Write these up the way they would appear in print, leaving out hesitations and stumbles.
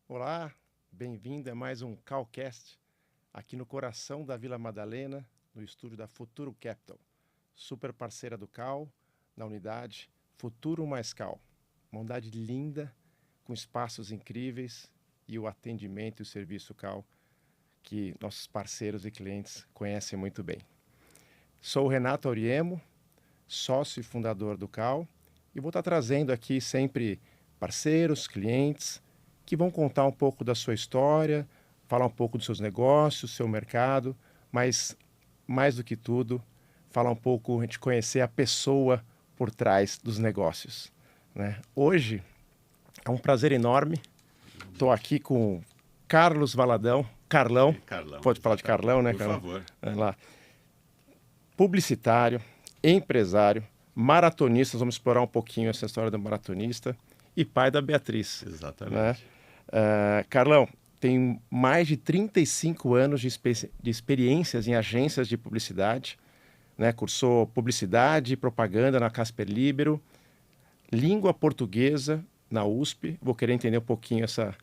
Olá, bem-vindo a mais um Calcast, aqui no coração da Vila Madalena, no estúdio da Futuro Capital, super parceira do Cal, na unidade Futuro mais Cal. Uma unidade linda, com espaços incríveis e o atendimento e o serviço Cal que nossos parceiros e clientes conhecem muito bem. Sou o Renato Auriemo, sócio e fundador do Cal, e vou estar trazendo aqui sempre parceiros, clientes, que vão contar um pouco da sua história, falar um pouco dos seus negócios, seu mercado, mas mais do que tudo, falar um pouco, a gente conhecer a pessoa por trás dos negócios, né? Hoje é um prazer enorme, estou aqui com Carlos Valadão, Carlão, pode falar de Carlão, né, Carlão? Por favor. Vai lá. Publicitário, empresário, maratonista, vamos explorar um pouquinho essa história do maratonista, e pai da Beatriz. Exatamente. Né? Carlão, tem mais de 35 anos de experiências em agências de publicidade, né? Cursou publicidade e propaganda na Casper Libero, língua portuguesa na USP. Vou querer entender um pouquinho essa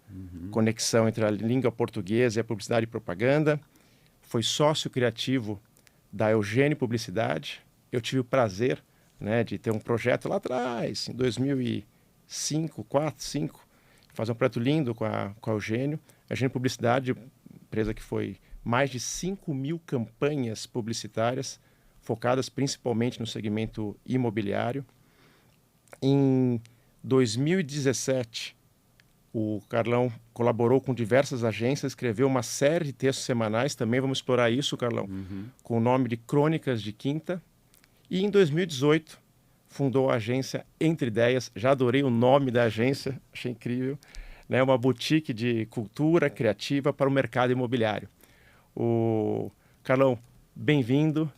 conexão entre a língua portuguesa e a publicidade e propaganda. Foi sócio criativo da Eugênio Publicidade. Eu tive o prazer, né, de ter um projeto lá atrás, em 2005, 4, 5, fazer um projeto lindo com a Eugênio. A Eugênio Publicidade, empresa que foi mais de 5.000 campanhas publicitárias, focadas principalmente no segmento imobiliário. Em 2017, o Carlão colaborou com diversas agências, escreveu uma série de textos semanais, também vamos explorar isso, Carlão, com o nome de Crônicas de Quinta. E em 2018, fundou a agência Entre Ideias, já adorei o nome da agência, achei incrível, né? Uma boutique de cultura criativa para o mercado imobiliário. Carlão, bem-vindo,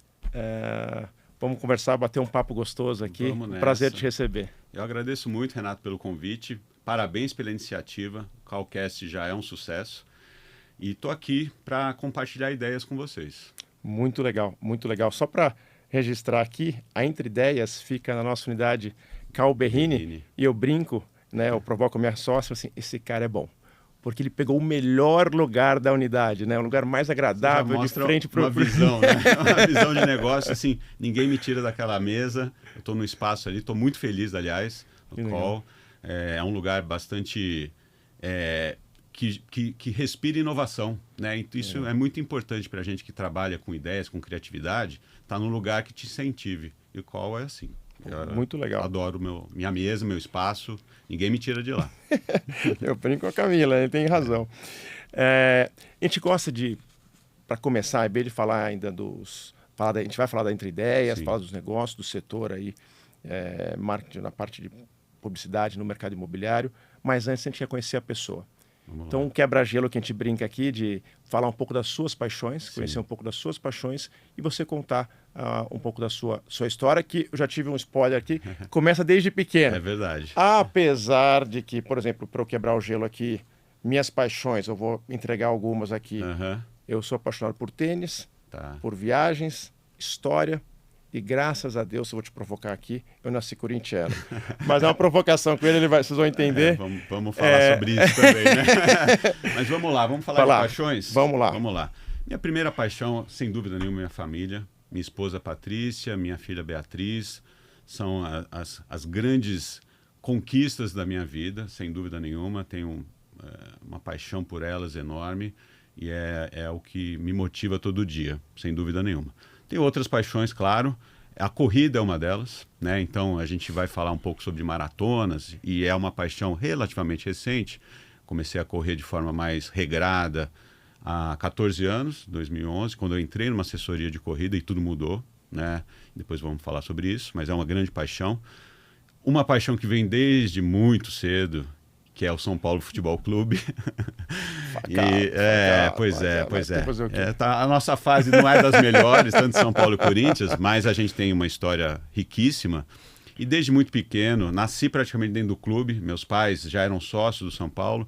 vamos conversar, bater um papo gostoso aqui, um prazer te receber. Eu agradeço muito, Renato, pelo convite, parabéns pela iniciativa, o Calcast já é um sucesso e estou aqui para compartilhar ideias com vocês. Muito legal, muito legal. Só para registrar aqui, a Entre Ideias fica na nossa unidade Cal Berrini, e eu brinco, né, eu provoco a minha sócia, assim, esse cara é bom, porque ele pegou o melhor lugar da unidade, né, um lugar mais agradável, de frente para uma visão, né? Uma visão de negócio, assim, ninguém me tira daquela mesa, eu estou no espaço ali, estou muito feliz, aliás, no Call, é um lugar bastante... Que respira inovação, né? Então, isso é muito importante para a gente que trabalha com ideias, com criatividade, estar num lugar que te incentive. E o Call é assim. Muito legal. Adoro minha mesa, meu espaço, ninguém me tira de lá. Eu brinco com a Camila, ele tem razão. A gente gosta de, para começar, de falar ainda a gente vai falar da Entre Ideias, falar dos negócios, do setor aí, marketing, na parte de publicidade no mercado imobiliário, mas antes a gente quer conhecer a pessoa. Então, um quebra-gelo que a gente brinca aqui de falar um pouco das suas paixões, conhecer um pouco das suas paixões e você contar um pouco da sua história, que eu já tive um spoiler aqui, começa desde pequeno. É verdade. Apesar de que, por exemplo, para eu quebrar o gelo aqui, minhas paixões, eu vou entregar algumas aqui. Eu sou apaixonado por tênis, por viagens, história. E graças a Deus, eu vou te provocar aqui, eu nasci corintiano. Mas é uma provocação com ele, vocês vão entender. Vamos falar sobre isso também, né? Mas vamos lá, vamos falar de paixões? Vamos lá. Vamos lá. Minha primeira paixão, sem dúvida nenhuma, minha família. Minha esposa Patrícia, minha filha Beatriz, são as grandes conquistas da minha vida, sem dúvida nenhuma. Tenho uma paixão por elas enorme e é o que me motiva todo dia, sem dúvida nenhuma. Tem outras paixões, claro. A corrida é uma delas, né? Então a gente vai falar um pouco sobre maratonas e é uma paixão relativamente recente. Comecei a correr de forma mais regrada há 14 anos, 2011, quando eu entrei numa assessoria de corrida e tudo mudou, né? Depois vamos falar sobre isso, mas é uma grande paixão. Uma paixão que vem desde muito cedo, que é o São Paulo Futebol Clube. Pois é. A nossa fase não é das melhores, tanto São Paulo e Corinthians, mas a gente tem uma história riquíssima. E desde muito pequeno, nasci praticamente dentro do clube. Meus pais já eram sócios do São Paulo.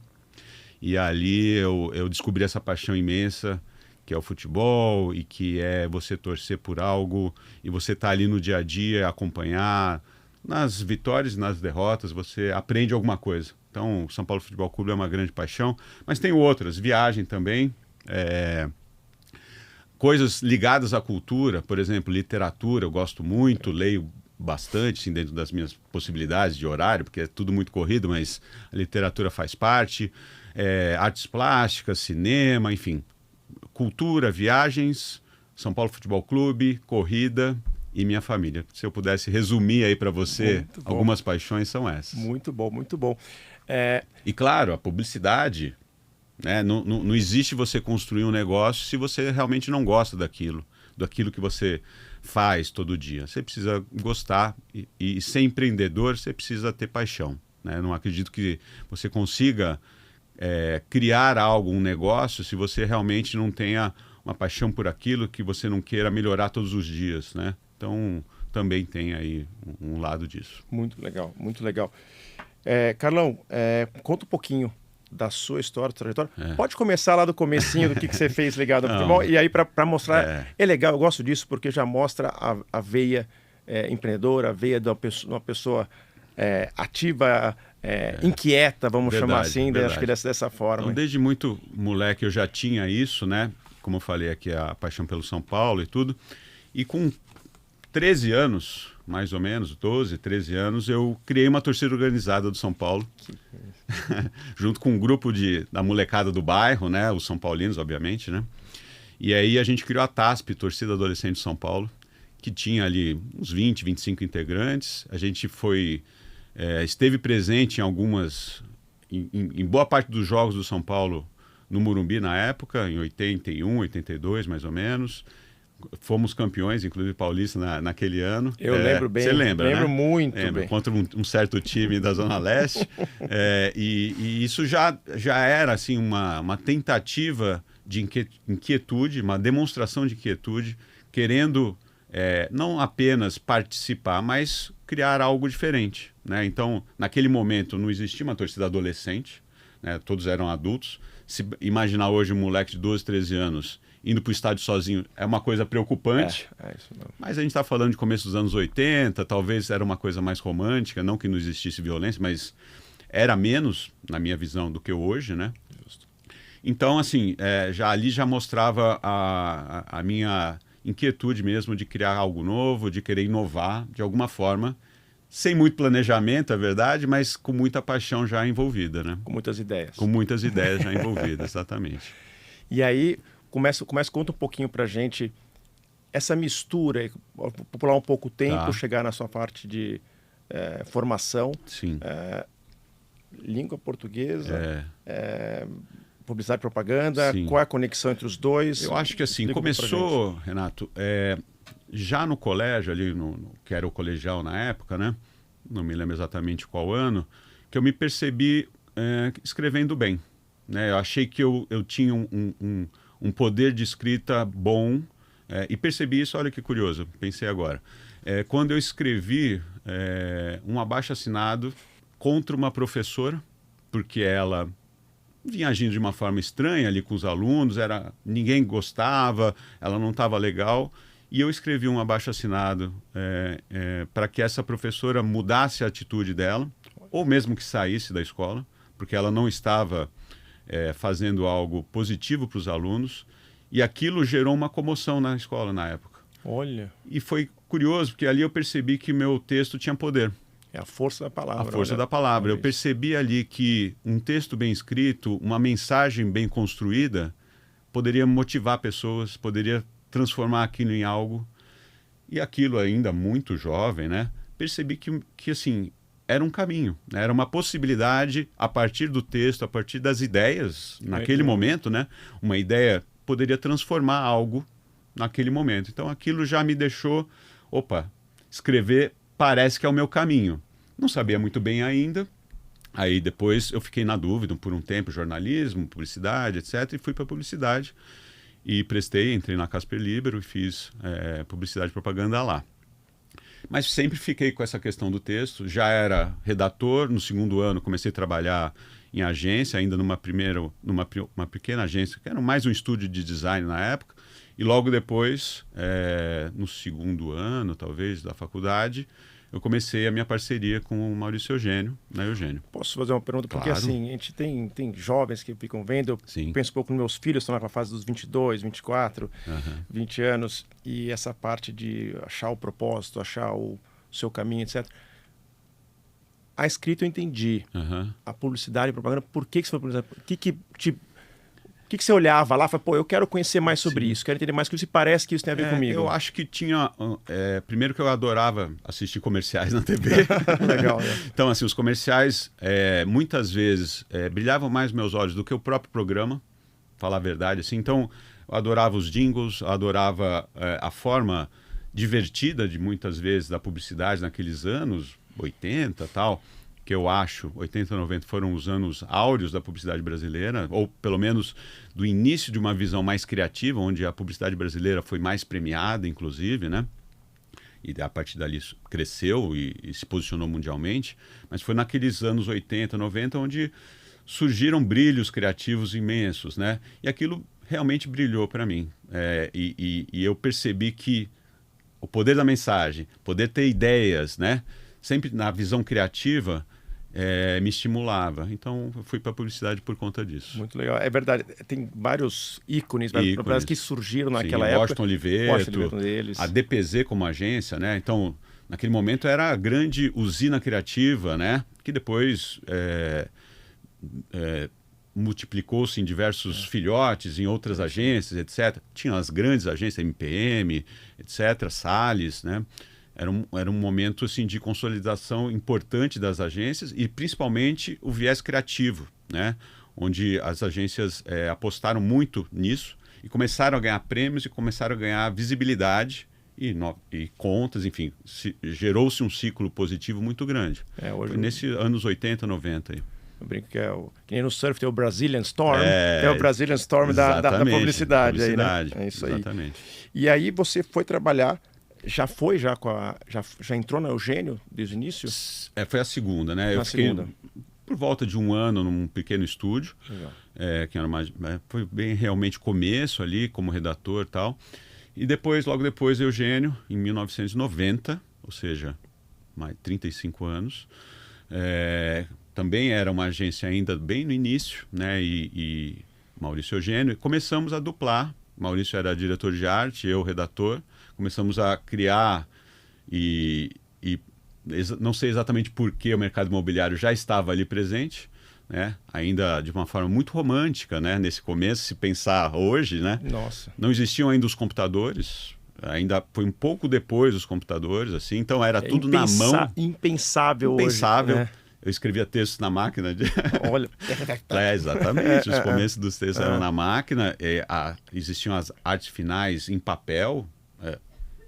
E ali eu descobri essa paixão imensa, que é o futebol, e que é você torcer por algo, e você tá ali no dia a dia, acompanhar, nas vitórias e nas derrotas, você aprende alguma coisa. Então, o São Paulo Futebol Clube é uma grande paixão, mas tem outras, viagem também, coisas ligadas à cultura, por exemplo, literatura, eu gosto muito, leio bastante, assim, dentro das minhas possibilidades de horário, porque é tudo muito corrido, mas a literatura faz parte, artes plásticas, cinema, enfim, cultura, viagens, São Paulo Futebol Clube, corrida e minha família. Se eu pudesse resumir aí para você, algumas paixões são essas. Muito bom, muito bom. E claro, a publicidade, né? Não existe você construir um negócio se você realmente não gosta daquilo que você faz todo dia. Você precisa gostar e ser empreendedor, você precisa ter paixão, né? Não acredito que você consiga criar algo, um negócio, se você realmente não tenha uma paixão por aquilo, que você não queira melhorar todos os dias, né? Então, também tem aí um lado disso. Muito legal, muito legal. Carlão, conta um pouquinho da sua história, trajetória. Pode começar lá do comecinho, do que você fez ligado ao futebol, e aí para mostrar... É legal, eu gosto disso, porque já mostra a veia empreendedora, a veia de uma pessoa ativa, inquieta, vamos chamar assim, acho que dessa forma. Então, desde muito moleque eu já tinha isso, né? Como eu falei aqui, a paixão pelo São Paulo e tudo. E com 13 anos, mais ou menos, 12, 13 anos, eu criei uma torcida organizada do São Paulo. Junto com um grupo da molecada do bairro, né? Os São Paulinos, obviamente, né? E aí a gente criou a TASP, Torcida Adolescente de São Paulo, que tinha ali uns 20, 25 integrantes. A gente esteve presente em boa parte dos jogos do São Paulo no Morumbi na época, em 81, 82, mais ou menos. Fomos campeões, inclusive paulista, naquele ano. Eu lembro bem. Você lembra, lembro, né? Muito bem. Contra um certo time da Zona Leste. E isso já era assim, uma tentativa de inquietude, uma demonstração de inquietude, querendo não apenas participar, mas criar algo diferente, né? Então, naquele momento, não existia uma torcida adolescente, né? Todos eram adultos. Se imaginar hoje um moleque de 12, 13 anos indo para o estádio sozinho é uma coisa preocupante. Isso mesmo. Mas a gente está falando de começo dos anos 80, talvez era uma coisa mais romântica, não que não existisse violência, mas era menos, na minha visão, do que hoje, né? Justo. Então, assim, já mostrava a minha inquietude mesmo de criar algo novo, de querer inovar de alguma forma, sem muito planejamento, é verdade, mas com muita paixão já envolvida, né? Com muitas ideias. Com muitas ideias já envolvidas, exatamente. E aí, conta um pouquinho pra gente essa mistura, pular um pouco o tempo, chegar na sua parte de formação. Sim. Língua portuguesa, publicidade e propaganda, sim. Qual é a conexão entre os dois? Eu acho que assim, começou, Renato, já no colégio, ali que era o colegial na época, né? Não me lembro exatamente qual ano, que eu me percebi escrevendo bem, né? Eu achei que eu tinha um poder de escrita bom, e percebi isso, olha que curioso, pensei agora. Quando eu escrevi um abaixo-assinado contra uma professora, porque ela vinha agindo de uma forma estranha ali com os alunos, ninguém gostava, ela não estava legal, e eu escrevi um abaixo-assinado para que essa professora mudasse a atitude dela, ou mesmo que saísse da escola, porque ela não estava fazendo algo positivo para os alunos, e aquilo gerou uma comoção na escola na época. Olha! E foi curioso, porque ali eu percebi que meu texto tinha poder. É a força da palavra. A força da palavra. Eu percebi ali que um texto bem escrito, uma mensagem bem construída, poderia motivar pessoas, poderia transformar aquilo em algo. E aquilo ainda muito jovem, né? Percebi que assim, era um caminho, né? Era uma possibilidade a partir do texto, a partir das ideias, naquele momento, né? Uma ideia poderia transformar algo naquele momento. Então aquilo já me deixou, escrever parece que é o meu caminho. Não sabia muito bem ainda. Aí depois eu fiquei na dúvida por um tempo, jornalismo, publicidade, etc. E fui para publicidade e entrei na Casper Libero e fiz publicidade e propaganda lá. Mas sempre fiquei com essa questão do texto. Já era redator, no segundo ano comecei a trabalhar em agência, ainda numa uma pequena agência, que era mais um estúdio de design na época. E logo depois, no segundo ano, talvez, da faculdade, eu comecei a minha parceria com o Maurício Eugênio, na Eugênio. Posso fazer uma pergunta? Porque Claro. assim, a gente tem jovens que ficam vendo, eu Sim. penso um pouco nos meus filhos, estão naquela fase dos 22, 24, 20 anos, e essa parte de achar o propósito, achar o seu caminho, etc. A escrita eu entendi. A publicidade e propaganda, por que você foi publicidade? O que você olhava lá e falava, pô, eu quero conhecer mais sobre isso, quero entender mais sobre isso e parece que isso tem a ver comigo? Eu acho que tinha... primeiro que eu adorava assistir comerciais na TV. Legal, né? Então, assim, os comerciais, muitas vezes, brilhavam mais meus olhos do que o próprio programa, falar a verdade. Assim. Então, eu adorava os jingles, adorava a forma divertida, de muitas vezes, da publicidade naqueles anos, 80 e tal, que eu acho, 80, 90 foram os anos áureos da publicidade brasileira, ou pelo menos do início de uma visão mais criativa, onde a publicidade brasileira foi mais premiada, inclusive, né? E a partir dali cresceu e se posicionou mundialmente, mas foi naqueles anos 80, 90, onde surgiram brilhos criativos imensos, né? E aquilo realmente brilhou para mim. E eu percebi que o poder da mensagem, poder ter ideias, né? Sempre na visão criativa, me estimulava. Então, eu fui para a publicidade por conta disso. Muito legal. É verdade, tem vários ícones que surgiram naquela época. Washington Oliveto, deles. A DPZ como agência, né? Então, naquele momento era a grande usina criativa, né? Que depois multiplicou-se em diversos filhotes, em outras agências, etc. Tinha as grandes agências, MPM, etc., Salles, né? Era um momento assim, de consolidação importante das agências e principalmente o viés criativo, né? Onde as agências apostaram muito nisso e começaram a ganhar prêmios e começaram a ganhar visibilidade e contas, enfim, gerou-se um ciclo positivo muito grande. Foi nesses anos 80, 90 aí. Eu brinco que que nem no surf tem o Brazilian Storm, é o Brazilian Storm da publicidade aí, né? É isso aí. Exatamente. E aí você foi trabalhar, já entrou na Eugênio desde o início? Foi a segunda, né? Eu fiquei por volta de um ano num pequeno estúdio, que era foi bem realmente começo ali como redator e tal. E depois, logo depois, Eugênio, em 1990, ou seja, mais 35 anos, também era uma agência ainda bem no início, né? E Maurício Eugênio, começamos a duplar. Maurício era diretor de arte, eu redator. Começamos a criar e não sei exatamente por que o mercado imobiliário já estava ali presente, né? Ainda de uma forma muito romântica, né? Nesse começo, se pensar hoje, né? Nossa. Não existiam ainda os computadores, ainda foi um pouco depois dos computadores, assim, então era tudo na mão. Impensável hoje. Né? Eu escrevia textos na máquina. Olha. Exatamente. Os começos dos textos eram na máquina. Existiam as artes finais em papel.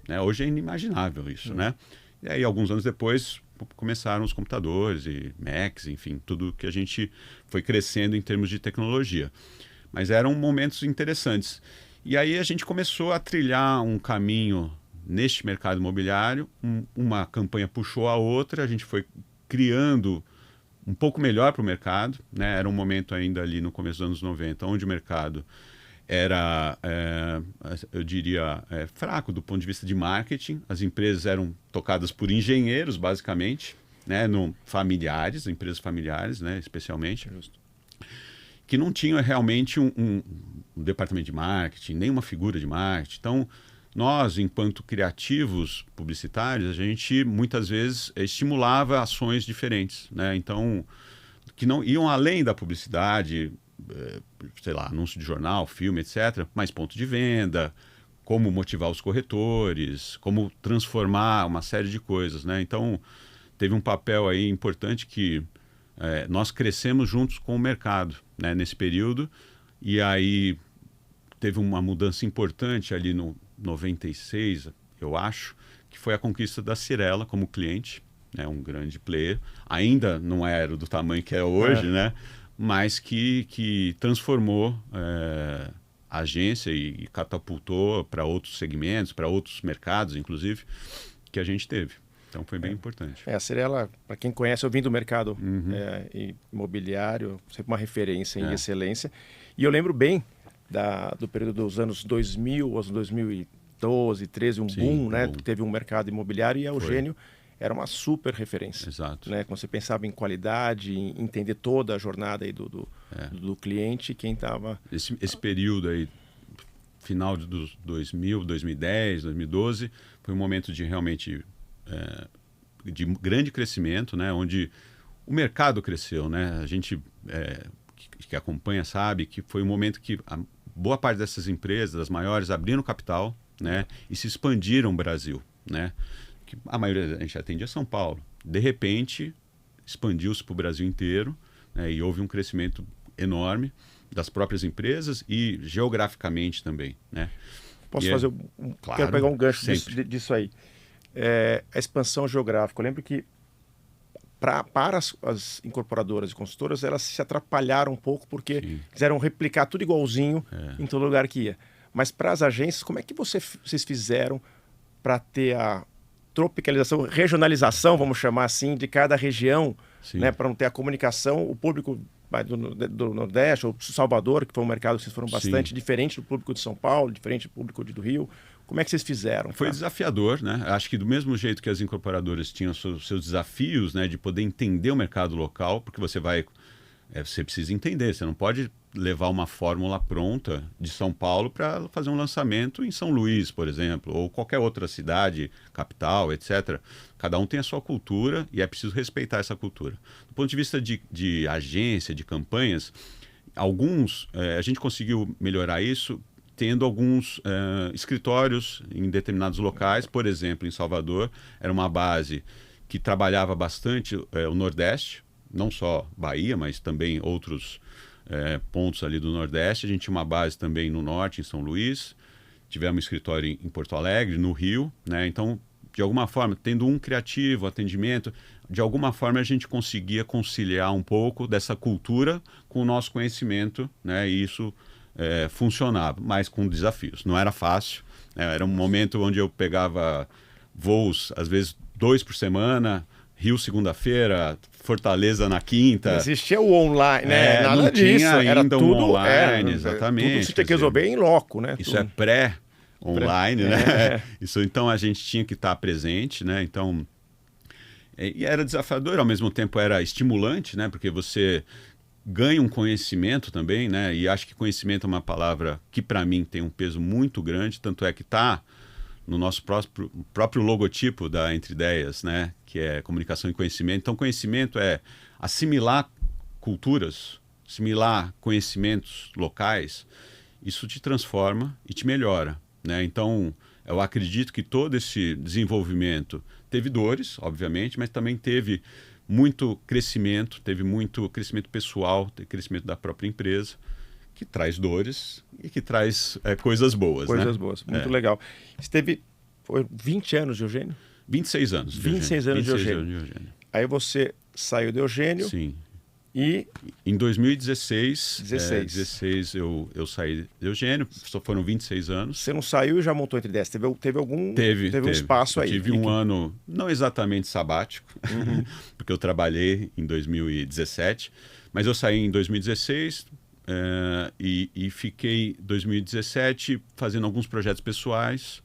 Né? Hoje é inimaginável isso, né? E aí, alguns anos depois, começaram os computadores e Macs, enfim, tudo que a gente foi crescendo em termos de tecnologia. Mas eram momentos interessantes. E aí a gente começou a trilhar um caminho neste mercado imobiliário. Uma campanha puxou a outra, a gente foi criando um pouco melhor para o mercado, né? Era um momento ainda ali no começo dos anos 90, onde o mercado era, eu diria, fraco do ponto de vista de marketing. As empresas eram tocadas por engenheiros, basicamente, né? Familiares, empresas familiares, né? Especialmente. Justo. Que não tinham realmente um departamento de marketing, nem uma figura de marketing. Então, nós, enquanto criativos publicitários, a gente muitas vezes estimulava ações diferentes, né? Então, que não iam além da publicidade, sei lá, anúncio de jornal, filme, etc., mas ponto de venda, como motivar os corretores, como transformar uma série de coisas, né? Então, teve um papel aí importante que nós crescemos juntos com o mercado, né, nesse período, e aí teve uma mudança importante ali no 96, eu acho, que foi a conquista da Cyrela como cliente, né, um grande player, ainda não era do tamanho que é hoje, né, mas que transformou a agência e catapultou para outros segmentos, para outros mercados, inclusive, que a gente teve. Então foi bem importante. A Cyrela, para quem conhece, eu vim do mercado imobiliário, sempre uma referência em excelência. E eu lembro bem do período dos anos 2000 aos 2012, 13, boom, né? Teve um mercado imobiliário e a Eugênio era uma super referência. Exato. Né? Quando você pensava em qualidade, em entender toda a jornada aí do cliente, quem estava... Esse período aí, final dos 2000, 2010, 2012, foi um momento de realmente de grande crescimento, né? Onde o mercado cresceu, né? A gente que acompanha sabe que foi um momento que a boa parte dessas empresas, as maiores, abriram capital, né? E se expandiram o Brasil, né? Que a maioria a gente atendia São Paulo. De repente, expandiu-se para o Brasil inteiro, né? E houve um crescimento enorme das próprias empresas e geograficamente também, né? Posso fazer claro, quero pegar um gancho disso aí. A expansão geográfica. Eu lembro que para as incorporadoras e consultoras, elas se atrapalharam um pouco porque quiseram replicar tudo igualzinho em todo lugar que ia. Mas para as agências, como é que vocês fizeram para ter a tropicalização, regionalização, vamos chamar assim, de cada região, né, para não ter a comunicação, o público do Nordeste ou Salvador, que foi um mercado que vocês foram bastante diferente do público de São Paulo, diferente do público do Rio. Como é que vocês fizeram? Foi desafiador, né? Acho que do mesmo jeito que as incorporadoras tinham seus desafios, né, de poder entender o mercado local, porque você precisa entender, você não pode levar uma fórmula pronta de São Paulo para fazer um lançamento em São Luís, por exemplo, ou qualquer outra cidade, capital, etc. Cada um tem a sua cultura e é preciso respeitar essa cultura. Do ponto de vista de agência, de campanhas, a gente conseguiu melhorar isso tendo alguns escritórios em determinados locais. Por exemplo, em Salvador, era uma base que trabalhava bastante o Nordeste, não só Bahia, mas também outros pontos ali do Nordeste. A gente tinha uma base também no Norte, em São Luís. Tivemos um escritório em Porto Alegre, no Rio, né? Então, de alguma forma, tendo um criativo, atendimento, de alguma forma a gente conseguia conciliar um pouco dessa cultura com o nosso conhecimento, né? E isso funcionava, mas com desafios. Não era fácil, né? Era um momento onde eu pegava voos, às vezes 2 por semana, Rio segunda-feira, Fortaleza na quinta. Não existia o online, né? Nada não disso. Tinha ainda era tudo online, exatamente. Tudo você tinha que resolver em loco, né? Isso é pré-online, né? Isso, então a gente tinha que estar presente, né? Então, e era desafiador, ao mesmo tempo era estimulante, né? Porque você ganha um conhecimento também, né? E acho que conhecimento é uma palavra que para mim tem um peso muito grande, tanto é que está no nosso próprio logotipo da Entre Ideias, né? Que é comunicação e conhecimento. Então, conhecimento é assimilar culturas, assimilar conhecimentos locais. Isso te transforma e te melhora, né? Então, eu acredito que todo esse desenvolvimento teve dores, obviamente, mas também teve muito crescimento pessoal, crescimento da própria empresa, que traz dores e que traz coisas boas. Coisas né? boas, muito legal. Foi 20 anos de Eugênio? 26 anos. 26 anos de Eugênio. Aí você saiu de Eugênio. Sim. E... Em 2016, 16 eu saí de Eugênio, só foram 26 anos. Você não saiu e já montou Entre Ideias? Teve um espaço aí? Tive um ano, não exatamente sabático, porque eu trabalhei em 2017, mas eu saí em 2016 e fiquei em 2017 fazendo alguns projetos pessoais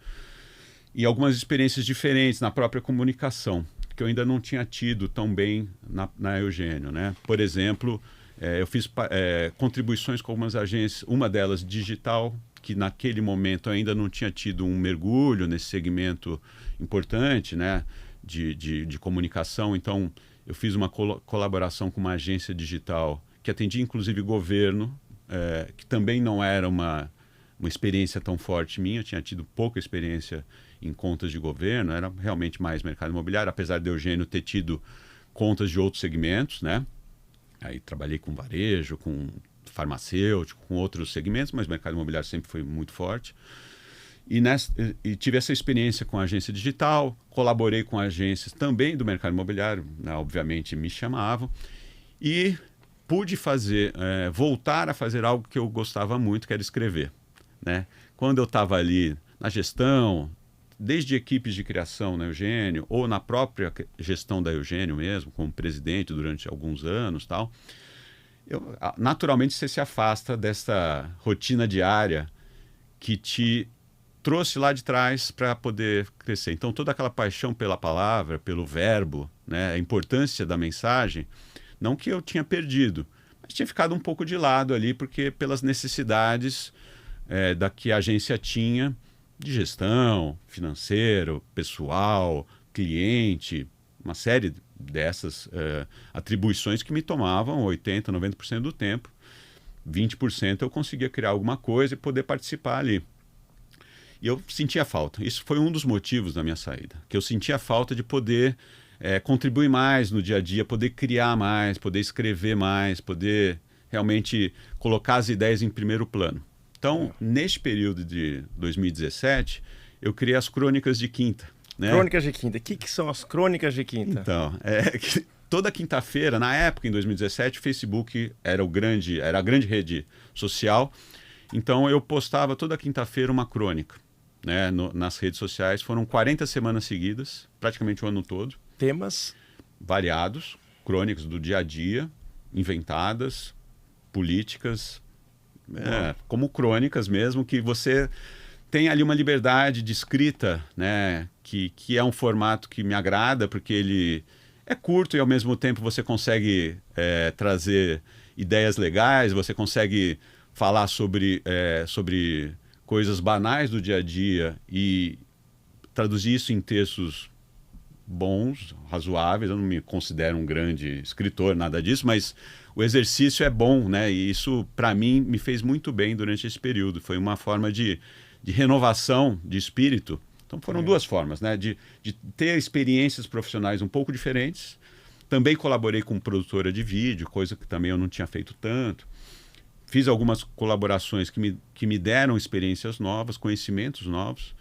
e algumas experiências diferentes na própria comunicação, que eu ainda não tinha tido tão bem na Eugênio, né? Por exemplo, eu fiz contribuições com algumas agências, uma delas digital, que naquele momento ainda não tinha tido um mergulho nesse segmento importante, né? de comunicação. Então, eu fiz uma colaboração com uma agência digital que atendia inclusive governo, que também não era uma experiência tão forte minha, eu tinha tido pouca experiência em contas de governo, era realmente mais mercado imobiliário, apesar de Eugênio ter tido contas de outros segmentos, né? Aí trabalhei com varejo, com farmacêutico, com outros segmentos, mas o mercado imobiliário sempre foi muito forte. E tive essa experiência com a agência digital, colaborei com agências também do mercado imobiliário, né? Obviamente me chamavam, e pude voltar a fazer algo que eu gostava muito, que era escrever, né? Quando eu estava ali na gestão, desde equipes de criação na Eugênio, ou na própria gestão da Eugênio mesmo, como presidente durante alguns anos, tal, naturalmente você se afasta dessa rotina diária que te trouxe lá de trás para poder crescer. Então, toda aquela paixão pela palavra, pelo verbo, né, a importância da mensagem, não que eu tinha perdido, mas tinha ficado um pouco de lado ali, porque pelas necessidades da que a agência tinha de gestão, financeiro, pessoal, cliente, uma série dessas atribuições que me tomavam 80%, 90% do tempo. 20% eu conseguia criar alguma coisa e poder participar ali. E eu sentia falta. Isso foi um dos motivos da minha saída, que eu sentia falta de poder contribuir mais no dia a dia, poder criar mais, poder escrever mais, poder realmente colocar as ideias em primeiro plano. Então, neste período de 2017, eu criei as Crônicas de Quinta. Né? Crônicas de Quinta. O que são as Crônicas de Quinta? Então, toda quinta-feira, na época, em 2017, o Facebook era a grande rede social. Então, eu postava toda quinta-feira uma crônica, né, nas redes sociais. Foram 40 semanas seguidas, praticamente o ano todo. Temas? Variados, crônicas do dia a dia, inventadas, políticas, como crônicas mesmo, que você tem ali uma liberdade de escrita, né, que é um formato que me agrada, porque ele é curto e ao mesmo tempo você consegue trazer ideias legais, você consegue falar sobre coisas banais do dia a dia e traduzir isso em textos bons, razoáveis. Eu não me considero um grande escritor, nada disso, mas o exercício é bom, né? E isso, para mim, me fez muito bem durante esse período. Foi uma forma de renovação de espírito. Então foram duas formas, né? De ter experiências profissionais um pouco diferentes. Também colaborei com produtora de vídeo, coisa que também eu não tinha feito tanto. Fiz algumas colaborações que me deram experiências novas, conhecimentos novos.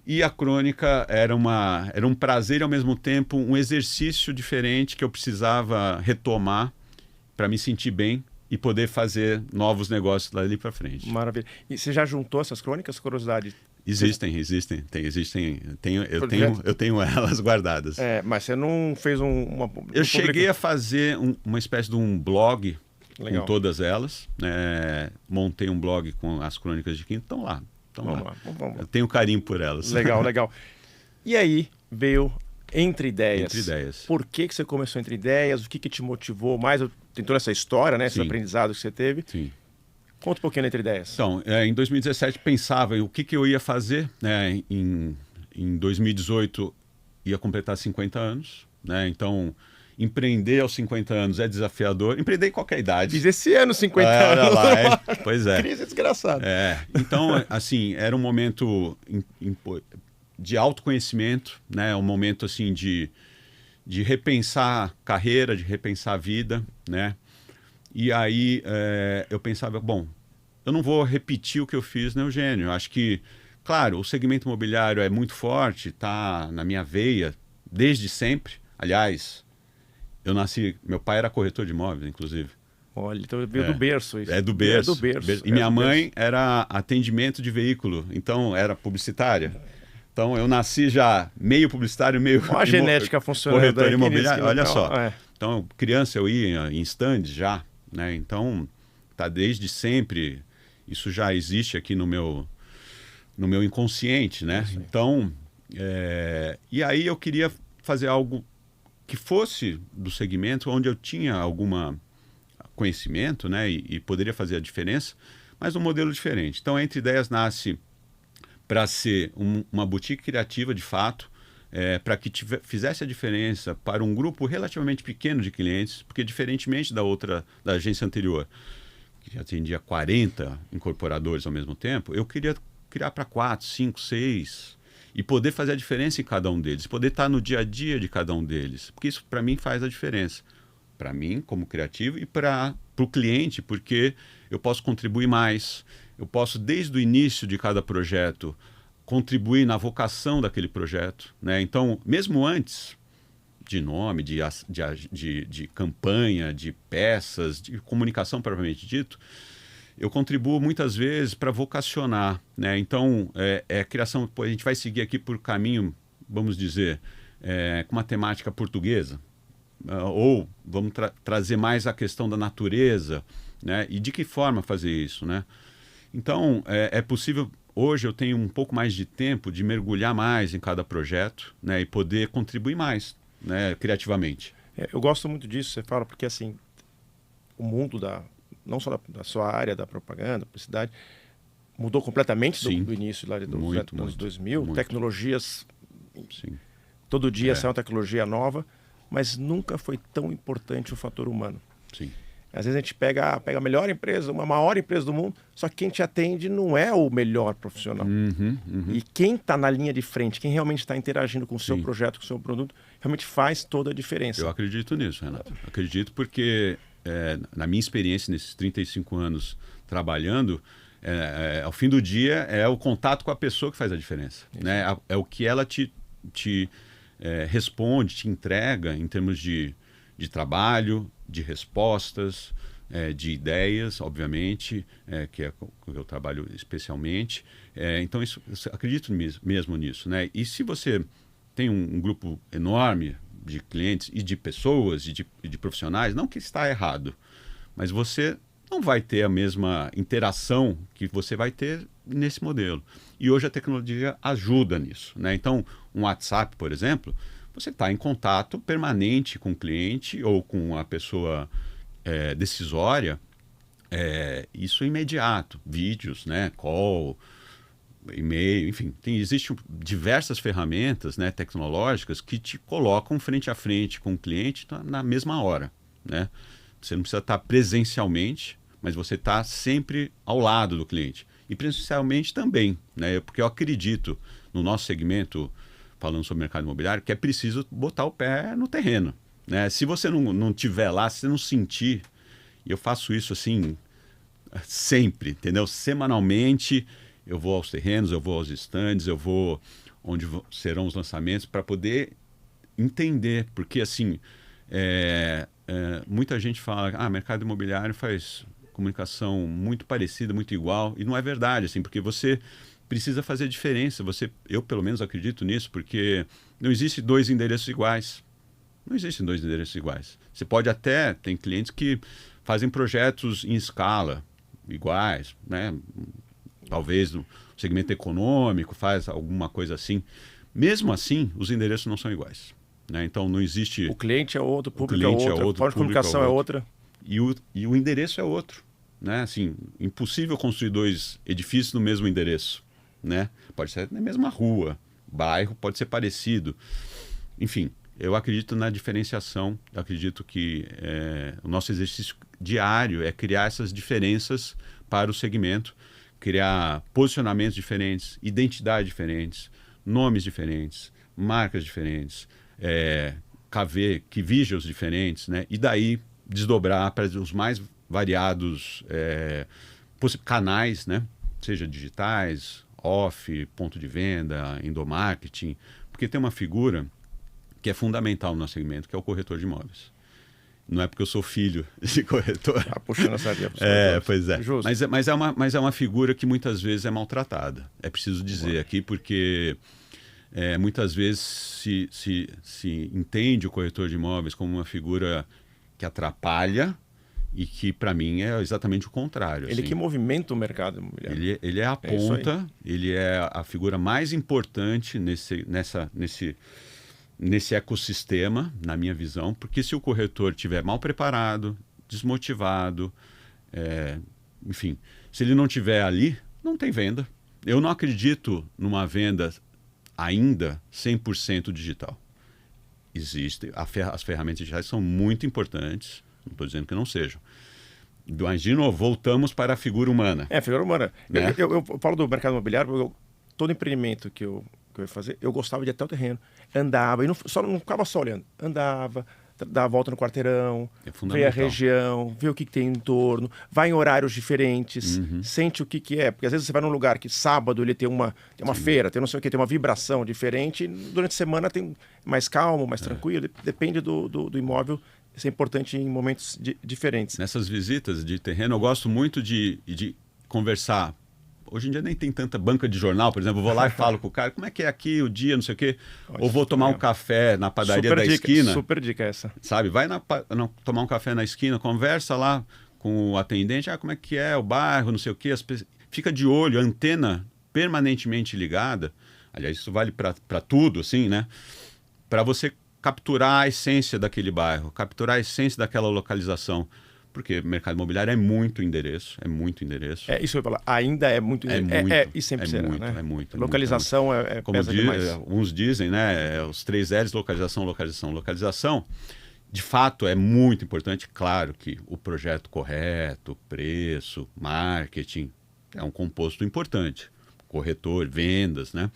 E a crônica era um prazer e, ao mesmo tempo, um exercício diferente que eu precisava retomar para me sentir bem e poder fazer novos negócios dali para frente. Maravilha. E você já juntou essas crônicas? Curiosidade. Existem. Eu tenho elas guardadas. Mas você não fez uma... Eu cheguei a fazer uma espécie de um blog. Legal. Com todas elas. Montei um blog com as Crônicas de Quinta. Estão lá. Vamos lá. Eu tenho carinho por elas. Legal. E aí veio Entre Ideias. Entre Ideias. Por que você começou Entre Ideias? O que te motivou mais? Tem toda essa história, né? Esse aprendizado que você teve. Sim. Conta um pouquinho Entre Ideias. Então, em 2017 pensava em o que eu ia fazer. Né? Em 2018 ia completar 50 anos. Né? Então, empreender aos 50 anos é desafiador. Empreender em qualquer idade. Fiz esse ano 50 anos. Olha lá, pois é. Crise desgraçada. Então, assim, era um momento de autoconhecimento, né? Um momento assim de repensar a carreira, de repensar a vida, né? E aí eu pensava, bom, eu não vou repetir o que eu fiz na Eugênio. Eu acho que, claro, o segmento imobiliário é muito forte, está na minha veia desde sempre. Aliás, meu pai era corretor de imóveis, inclusive. Olha, então veio do berço isso. Do berço. E minha mãe era atendimento de veículo, então era publicitária. Então eu nasci já meio publicitário, meio a genética funcionando. Corretor imobiliário, olha só. Então, criança eu ia em stand já, né? Então, tá desde sempre, isso já existe aqui no meu inconsciente, né? Então, e aí eu queria fazer algo que fosse do segmento onde eu tinha algum conhecimento, né, e poderia fazer a diferença, mas um modelo diferente. Então, Entre Ideias nasce para ser uma boutique criativa de fato, para que fizesse a diferença para um grupo relativamente pequeno de clientes, porque diferentemente da agência anterior, que atendia 40 incorporadores ao mesmo tempo, eu queria criar para 4, 5, 6... e poder fazer a diferença em cada um deles, poder estar no dia a dia de cada um deles, porque isso para mim faz a diferença, para mim como criativo e para o cliente, porque eu posso contribuir mais, eu posso desde o início de cada projeto contribuir na vocação daquele projeto, né? Então, mesmo antes de nome, de campanha, de peças, de comunicação propriamente dito, eu contribuo muitas vezes para vocacionar, né? Então, criação, a gente vai seguir aqui por caminho, vamos dizer, com uma temática portuguesa, ou vamos trazer mais a questão da natureza, né? E de que forma fazer isso, né? Então, é possível, hoje eu tenho um pouco mais de tempo de mergulhar mais em cada projeto, né? E poder contribuir mais, né? Criativamente. Eu gosto muito disso, você fala, porque assim, o mundo não só da sua área da propaganda, publicidade, mudou completamente do início lá dos anos 2000. Muito. Tecnologias, sim. Todo dia sai uma tecnologia nova, mas nunca foi tão importante o fator humano. Sim. Às vezes a gente pega a melhor empresa, uma maior empresa do mundo, só que quem te atende não é o melhor profissional. E quem está na linha de frente, quem realmente está interagindo com o seu projeto, com o seu produto, realmente faz toda a diferença. Eu acredito nisso, Renato. Acredito porque, na minha experiência, nesses 35 anos trabalhando, ao fim do dia é o contato com a pessoa que faz a diferença. Né? É o que ela te responde, te entrega em termos de trabalho, de respostas, de ideias, obviamente, que é com que eu trabalho especialmente. Então, eu acredito mesmo nisso. Né? E se você tem um grupo enorme de clientes e de pessoas e de profissionais, não que está errado, mas você não vai ter a mesma interação que você vai ter nesse modelo. E hoje a tecnologia ajuda nisso. Né? Então, um WhatsApp, por exemplo, você está em contato permanente com o cliente ou com a pessoa decisória, isso imediato. Vídeos, né? Call, e-mail, enfim. Existem diversas ferramentas, né, tecnológicas que te colocam frente a frente com o cliente na mesma hora. Né? Você não precisa estar presencialmente, mas você está sempre ao lado do cliente. E presencialmente também, né? Porque eu acredito no nosso segmento, falando sobre o mercado imobiliário, que é preciso botar o pé no terreno. Né? Se você não estiver lá, se você não sentir, e eu faço isso assim sempre, entendeu? Semanalmente, eu vou aos terrenos, eu vou aos estandes, eu vou onde serão os lançamentos para poder entender, porque assim, muita gente fala, mercado imobiliário faz comunicação muito parecida, muito igual, e não é verdade, assim, porque você precisa fazer diferença. Eu pelo menos acredito nisso, porque não existe dois endereços iguais. Não existem dois endereços iguais. Você pode até, tem clientes que fazem projetos em escala iguais, né? Talvez no segmento econômico faz alguma coisa assim. Mesmo assim, os endereços não são iguais. Né? Então não existe... O cliente é outro, o público é outro, a forma de comunicação é outra. E o endereço é outro. Né? Assim, impossível construir dois edifícios no mesmo endereço. Né? Pode ser na mesma rua, bairro pode ser parecido. Enfim, eu acredito na diferenciação, eu acredito que o nosso exercício diário é criar essas diferenças para o segmento, criar posicionamentos diferentes, identidades diferentes, nomes diferentes, marcas diferentes, key visuals diferentes, né? E daí desdobrar para os mais variados canais, né? Seja digitais, off, ponto de venda, endomarketing, porque tem uma figura que é fundamental no nosso segmento, que é o corretor de imóveis. Não é porque eu sou filho de corretor. Puxando essa linha. Pois é. Justo. Mas é uma figura que muitas vezes é maltratada. É preciso dizer aqui, porque muitas vezes se entende o corretor de imóveis como uma figura que atrapalha e que, para mim, é exatamente o contrário. Ele que movimenta o mercado imobiliário. Ele é a ponta, ele é a figura mais importante nesse ecossistema, na minha visão, porque se o corretor estiver mal preparado, desmotivado, enfim, se ele não estiver ali, não tem venda. Eu não acredito numa venda ainda 100% digital. As ferramentas digitais são muito importantes, não estou dizendo que não sejam. Mas, de novo, voltamos para a figura humana. Figura humana. Né? Eu falo do mercado imobiliário, porque todo empreendimento que eu ia fazer, eu gostava de ir até o terreno. Andava, e não ficava só olhando. Andava, dava a volta no quarteirão, vê a região, vê o que tem em torno, vai em horários diferentes, sente o que é. Porque às vezes você vai num lugar que sábado ele tem uma feira, tem não sei o que, tem uma vibração diferente. Durante a semana tem mais calmo, mais tranquilo. Depende do imóvel, isso é importante em momentos diferentes. Nessas visitas de terreno, eu gosto muito de conversar. Hoje em dia nem tem tanta banca de jornal, por exemplo, eu vou lá e falo com o cara, como é que é aqui o dia, não sei o quê. Ou vou tomar um café na padaria da esquina. Super dica essa. Sabe, vai tomar um café na esquina, conversa lá com o atendente, como é que é o bairro, não sei o quê. Fica de olho, a antena permanentemente ligada. Aliás, isso vale para tudo, assim, né? Para você capturar a essência daquele bairro, capturar a essência daquela localização. Porque mercado imobiliário é muito endereço, é muito endereço. Isso eu ia falar, ainda é muito endereço. E sempre será, muito, né? É muito. Localização Como pesa demais. Uns dizem, né? Os 3 L's, localização, localização, localização. De fato, é muito importante. Claro que o projeto correto, preço, marketing, é um composto importante. Corretor, vendas, né?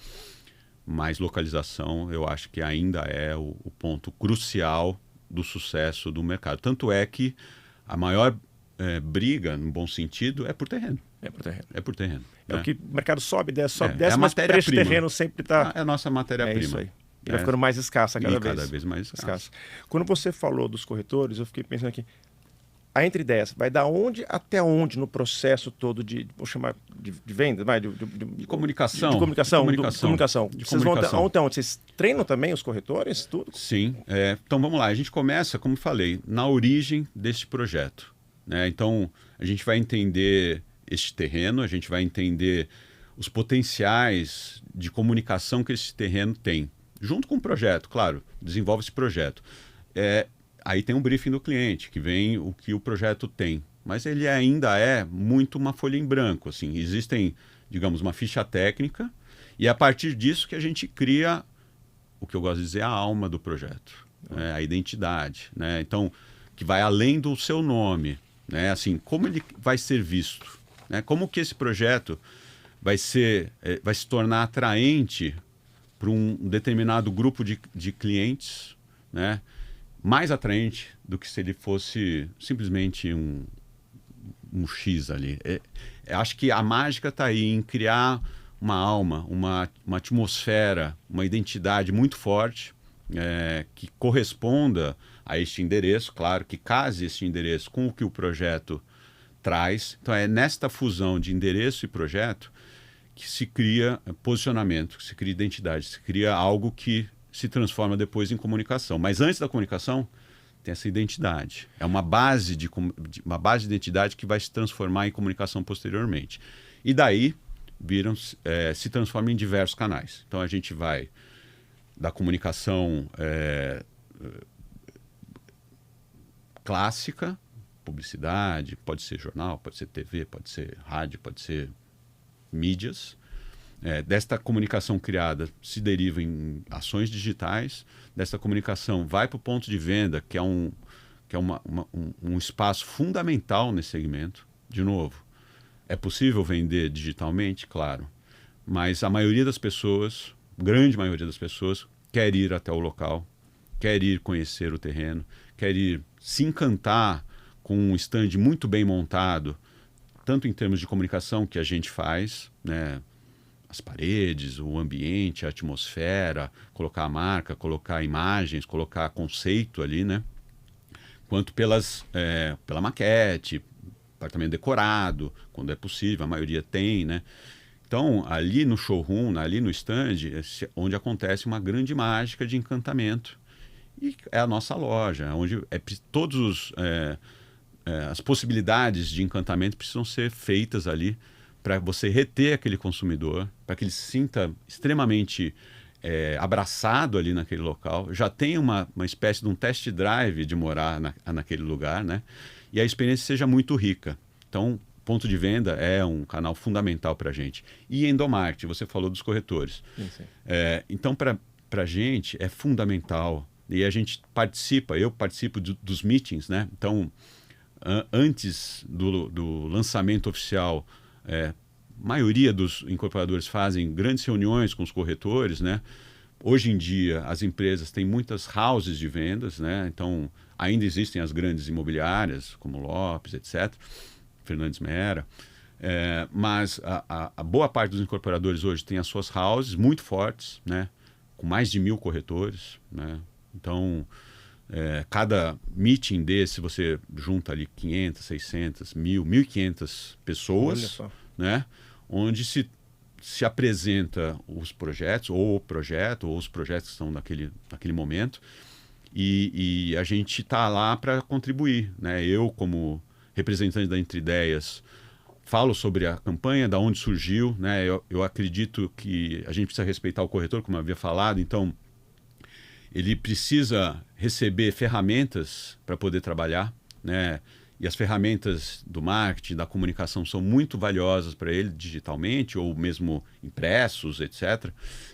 Mas localização, eu acho que ainda é o ponto crucial do sucesso do mercado. Tanto é que a maior briga, no bom sentido, é por terreno. É por terreno. É por terreno. É o que o mercado sobe, desce, mas o preço de terreno sempre está... É a nossa matéria-prima. É isso aí. E vai ficando mais escassa cada vez mais escassa. Quando você falou dos corretores, eu fiquei pensando aqui, a entre ideias vai da onde até onde no processo todo vou chamar de venda, de comunicação. De comunicação. Vocês vão até onde? Vocês treinam também os corretores? Tudo? Sim. Então vamos lá, a gente começa, como falei, na origem deste projeto. Né? Então a gente vai entender este terreno, a gente vai entender os potenciais de comunicação que esse terreno tem. Junto com o projeto, claro, desenvolve esse projeto. Aí tem um briefing do cliente, que vem o que o projeto tem. Mas ele ainda é muito uma folha em branco. Assim. Existem, digamos, uma ficha técnica, e é a partir disso que a gente cria o que eu gosto de dizer, a alma do projeto, né? A identidade. Né? Então, que vai além do seu nome. Né? Assim, como ele vai ser visto? Né? Como que esse projeto vai se tornar atraente para um determinado grupo de clientes, né? Mais atraente do que se ele fosse simplesmente um X ali. Acho que a mágica está aí em criar uma alma, uma atmosfera, uma identidade muito forte que corresponda a este endereço, claro, que case este endereço com o que o projeto traz. Então é nesta fusão de endereço e projeto que se cria posicionamento, que se cria identidade, se cria algo que se transforma depois em comunicação. Mas antes da comunicação, tem essa identidade. É uma base de identidade que vai se transformar em comunicação posteriormente. E daí, se transforma em diversos canais. Então, a gente vai da comunicação clássica, publicidade, pode ser jornal, pode ser TV, pode ser rádio, pode ser mídias. Desta comunicação criada se deriva em ações digitais, desta comunicação vai para o ponto de venda, que é um espaço fundamental nesse segmento. De novo, é possível vender digitalmente? Claro, mas a maioria das pessoas, grande maioria das pessoas, quer ir até o local, quer ir conhecer o terreno, quer ir se encantar com um stand muito bem montado, tanto em termos de comunicação que a gente faz, né? As paredes, o ambiente, a atmosfera, colocar a marca, colocar imagens, colocar conceito ali, né? Quanto pela maquete, apartamento decorado, quando é possível, a maioria tem, né? Então, ali no showroom, ali no stand, onde acontece uma grande mágica de encantamento. E é a nossa loja, onde todos as possibilidades de encantamento precisam ser feitas ali para você reter aquele consumidor, para que ele se sinta extremamente abraçado ali naquele local, já tem uma espécie de um test drive de morar naquele lugar, né? E a experiência seja muito rica. Então, ponto de venda é um canal fundamental para a gente. E endomarketing, você falou dos corretores. Sim. Então, para a gente é fundamental. E a gente eu participo dos meetings, né? Então, antes do lançamento oficial, a maioria dos incorporadores fazem grandes reuniões com os corretores, né? Hoje em dia, as empresas têm muitas houses de vendas, né? Então, ainda existem as grandes imobiliárias, como Lopes, etc., Fernandes Mera, mas a boa parte dos incorporadores hoje tem as suas houses muito fortes, né? Com mais de 1.000 corretores, né? Então, Cada meeting desse, você junta ali 500, 600, 1.000, 1.500 pessoas, Olha só. né? Onde se apresenta os projetos, ou o projeto, ou os projetos que estão naquele momento, e a gente está lá para contribuir, né? Eu, como representante da Entre Ideias, falo sobre a campanha, da onde surgiu, né? Eu acredito que a gente precisa respeitar o corretor, como eu havia falado, então ele precisa receber ferramentas para poder trabalhar, né? E as ferramentas do marketing, da comunicação são muito valiosas para ele digitalmente ou mesmo impressos, etc.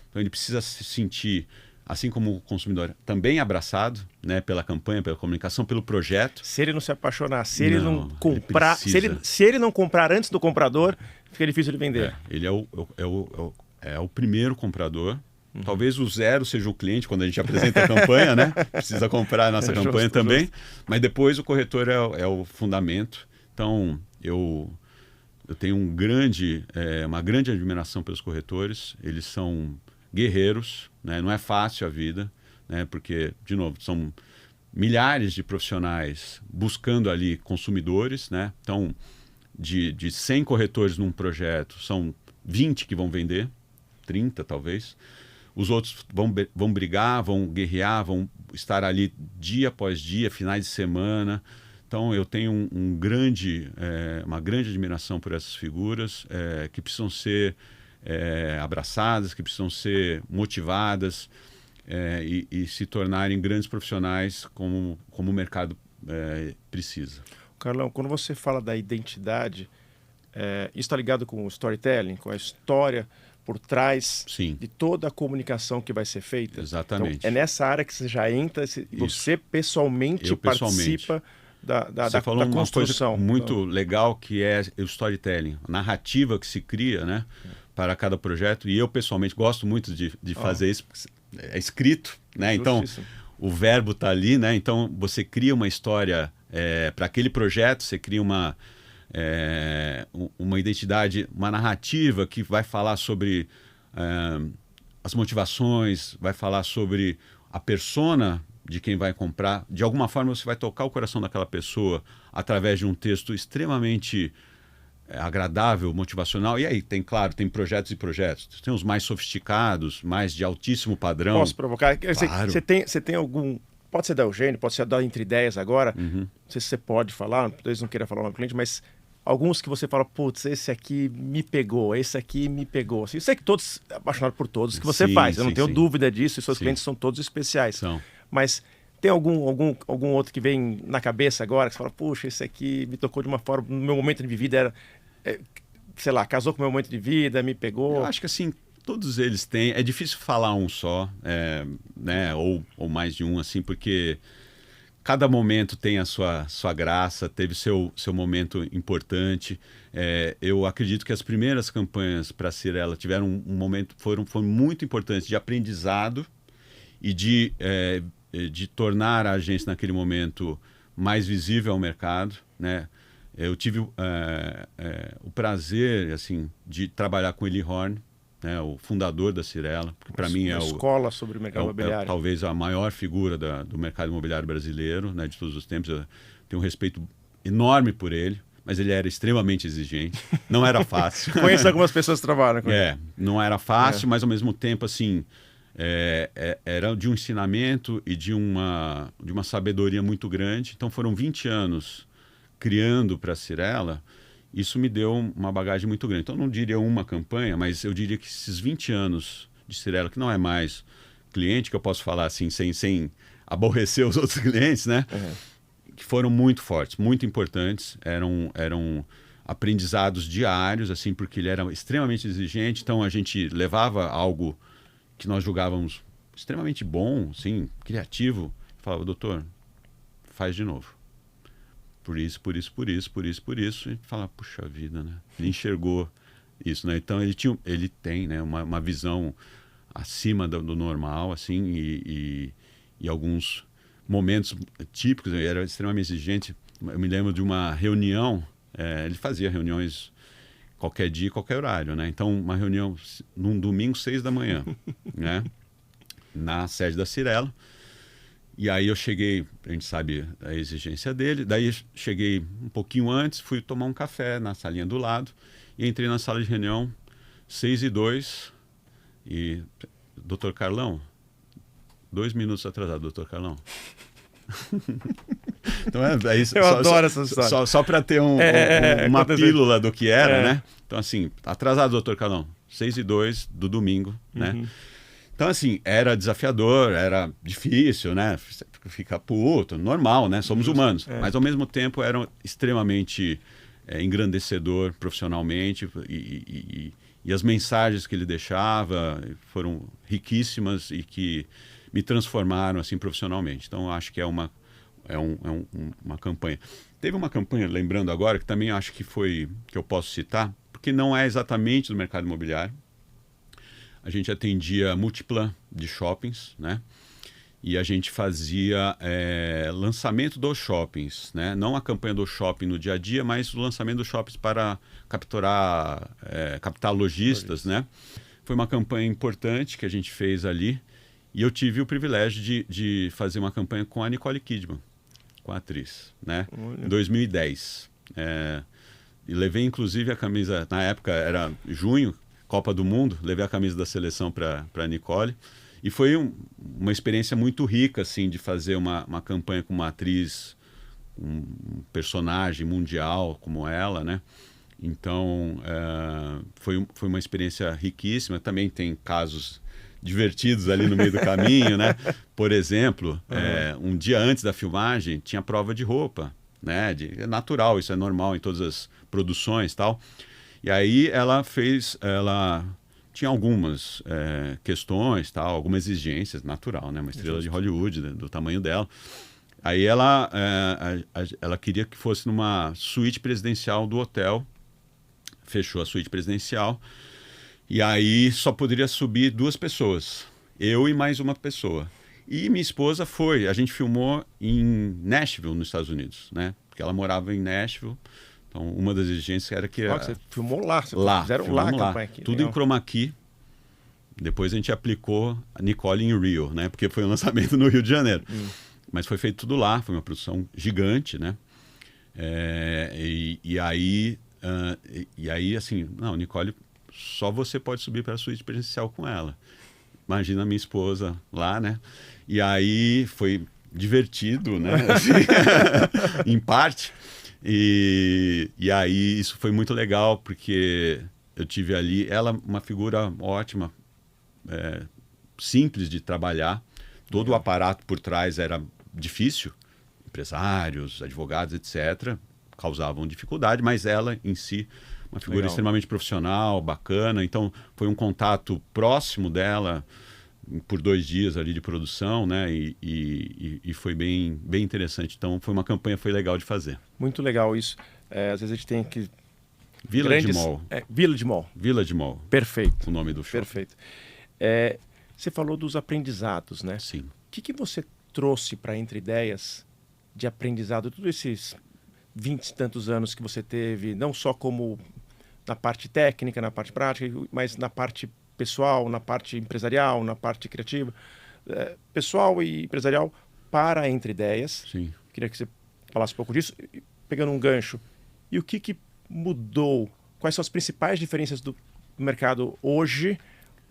Então ele precisa se sentir, assim como o consumidor, também abraçado, né, pela campanha, pela comunicação, pelo projeto. Se ele não se apaixonar, se ele não comprar, ele se ele não comprar antes do comprador, fica difícil de vender. Ele é o primeiro comprador. Talvez o 0 seja o cliente quando a gente apresenta a campanha, né? Precisa comprar a nossa campanha também. Justo. Mas depois o corretor é o fundamento. Então, eu tenho uma grande admiração pelos corretores. Eles são guerreiros, né? Não é fácil a vida, né? Porque, de novo, são milhares de profissionais buscando ali consumidores, né? Então, de 100 corretores num projeto, são 20 que vão vender, 30 talvez. Os outros vão brigar, vão guerrear, vão estar ali dia após dia, finais de semana. Então, eu tenho uma grande admiração por essas figuras que precisam ser abraçadas, que precisam ser motivadas e se tornarem grandes profissionais como o mercado precisa. Carlão, quando você fala da identidade, isso está ligado com o storytelling, com a história por trás de toda a comunicação que vai ser feita? Exatamente. Então, é nessa área que você já entra, você pessoalmente participa da falou construção. Uma coisa muito legal que é o storytelling, a narrativa que se cria, né, para cada projeto. E eu pessoalmente gosto muito de fazer isso, porque é escrito, né? Então o verbo está ali, né? Então você cria uma história para aquele projeto, você cria uma identidade, uma narrativa que vai falar sobre as motivações, vai falar sobre a persona de quem vai comprar. De alguma forma você vai tocar o coração daquela pessoa através de um texto extremamente agradável, motivacional. E aí, tem projetos e projetos. Tem os mais sofisticados, mais de altíssimo padrão. Posso provocar? Claro. Você tem algum... Pode ser da Eugênio, pode ser da Entre Ideias agora. Não sei se você pode falar, talvez não queira falar o nome do cliente, mas alguns que você fala, putz, esse aqui me pegou, esse aqui me pegou. Assim, eu sei que todos, apaixonado por todos que você faz, eu não tenho dúvida disso, e seus clientes são todos especiais. Mas tem algum outro que vem na cabeça agora, que você fala, puxa, esse aqui me tocou de uma forma, no meu momento de vida sei lá, casou com o meu momento de vida, me pegou? Eu acho que assim, todos eles têm, é difícil falar um só, né, ou mais de um, assim, porque cada momento tem a sua graça, teve seu momento importante. Eu acredito que as primeiras campanhas para a Cyrela tiveram um momento, foram muito importantes de aprendizado e de tornar a agência naquele momento mais visível ao mercado, né? Eu tive o prazer, assim, de trabalhar com Eli Horn, né, o fundador da Cyrela, que para mim é escola sobre o mercado imobiliário. Talvez a maior figura do mercado imobiliário brasileiro, né, de todos os tempos. Eu tenho um respeito enorme por ele, mas ele era extremamente exigente. Não era fácil. Conheço algumas pessoas que trabalham com ele. Não era fácil, mas ao mesmo tempo, assim, era de um ensinamento e de uma sabedoria muito grande. Então foram 20 anos criando para a Cyrela. Isso me deu uma bagagem muito grande. Então, eu não diria uma campanha, mas eu diria que esses 20 anos de Cyrela, que não é mais cliente, que eu posso falar assim, sem aborrecer os outros clientes, né? Que foram muito fortes, muito importantes. Eram aprendizados diários, assim, porque ele era extremamente exigente. Então, a gente levava algo que nós julgávamos extremamente bom, assim, criativo. Falava, doutor, faz de novo. Por isso. E falar, puxa vida, né? Ele enxergou isso, né? Então ele tem, né, uma visão acima do normal, assim, e alguns momentos típicos. Ele era extremamente exigente. Eu me lembro de uma reunião, ele fazia reuniões qualquer dia, qualquer horário, né? Então, uma reunião num domingo, 6 da manhã, né? Na sede da Cyrela. E aí eu cheguei, a gente sabe a exigência dele, daí cheguei um pouquinho antes, fui tomar um café na salinha do lado e entrei na sala de reunião 6:02 e, doutor Carlão, 2 minutos atrasado, doutor Carlão. Então eu adoro essa história. Só para ter uma pílula do que era, né? Então assim, atrasado, doutor Carlão, 6:02 do domingo, né? Então, assim, era desafiador, era difícil, né? Fica puto, normal, né? Somos humanos. Mas, ao mesmo tempo, era extremamente engrandecedor profissionalmente e as mensagens que ele deixava foram riquíssimas e que me transformaram, assim, profissionalmente. Então, acho que é uma campanha. Teve uma campanha, lembrando agora, que também acho que eu posso citar, porque não é exatamente do mercado imobiliário. A gente atendia múltipla de shoppings, né? E a gente fazia lançamento dos shoppings, né? Não a campanha do shopping no dia a dia, mas o lançamento dos shoppings para captar lojistas, né? Foi uma campanha importante que a gente fez ali e eu tive o privilégio de fazer uma campanha com a Nicole Kidman, com a atriz, né? Em 2010. E levei inclusive a camisa, na época era junho, Copa do Mundo, levei a camisa da seleção para a Nicole e foi uma experiência muito rica assim, de fazer uma campanha com uma atriz, um personagem mundial como ela, né? Então foi uma experiência riquíssima. Também tem casos divertidos ali no meio do caminho, né? Por exemplo, um dia antes da filmagem tinha prova de roupa, né? É natural, isso é normal em todas as produções e tal. E aí ela tinha algumas questões, tal, algumas exigências, natural, né? Uma estrela de Hollywood, do tamanho dela. Aí ela queria que fosse numa suíte presidencial do hotel, fechou a suíte presidencial, e aí só poderia subir 2 pessoas, eu e mais uma pessoa. E minha esposa foi, a gente filmou em Nashville, nos Estados Unidos, né? Porque ela morava em Nashville. Então, uma das exigências era que... Você filmou lá, fizeram lá a campanha aqui. Tudo legal. Em chroma key. Depois a gente aplicou a Nicole em Rio, né? Porque foi um lançamento no Rio de Janeiro. Mas foi feito tudo lá, foi uma produção gigante, né? E aí, assim, não, Nicole, só você pode subir para a suíte presidencial com ela. Imagina a minha esposa lá, né? E aí foi divertido, né? Assim, em parte. E aí isso foi muito legal, porque eu tive ali, ela uma figura ótima, simples de trabalhar, todo o aparato por trás era difícil, empresários, advogados, etc., causavam dificuldade, mas ela em si, uma figura extremamente profissional, bacana, então foi um contato próximo dela por 2 dias ali de produção, né? E foi bem interessante. Então, foi uma campanha, foi legal de fazer. Muito legal isso. Às vezes a gente tem que... Village Mall. Village Mall. Village Mall. Perfeito. O nome do shopping. Perfeito. Você falou dos aprendizados, né? Sim. O que você trouxe para Entre Ideias de aprendizado, todos esses 20 e tantos anos que você teve, não só como na parte técnica, na parte prática, mas na parte pessoal, na parte empresarial, na parte criativa, pessoal e empresarial para Entre Ideias. Sim. Queria que você falasse um pouco disso, pegando um gancho. E o que mudou? Quais são as principais diferenças do mercado hoje,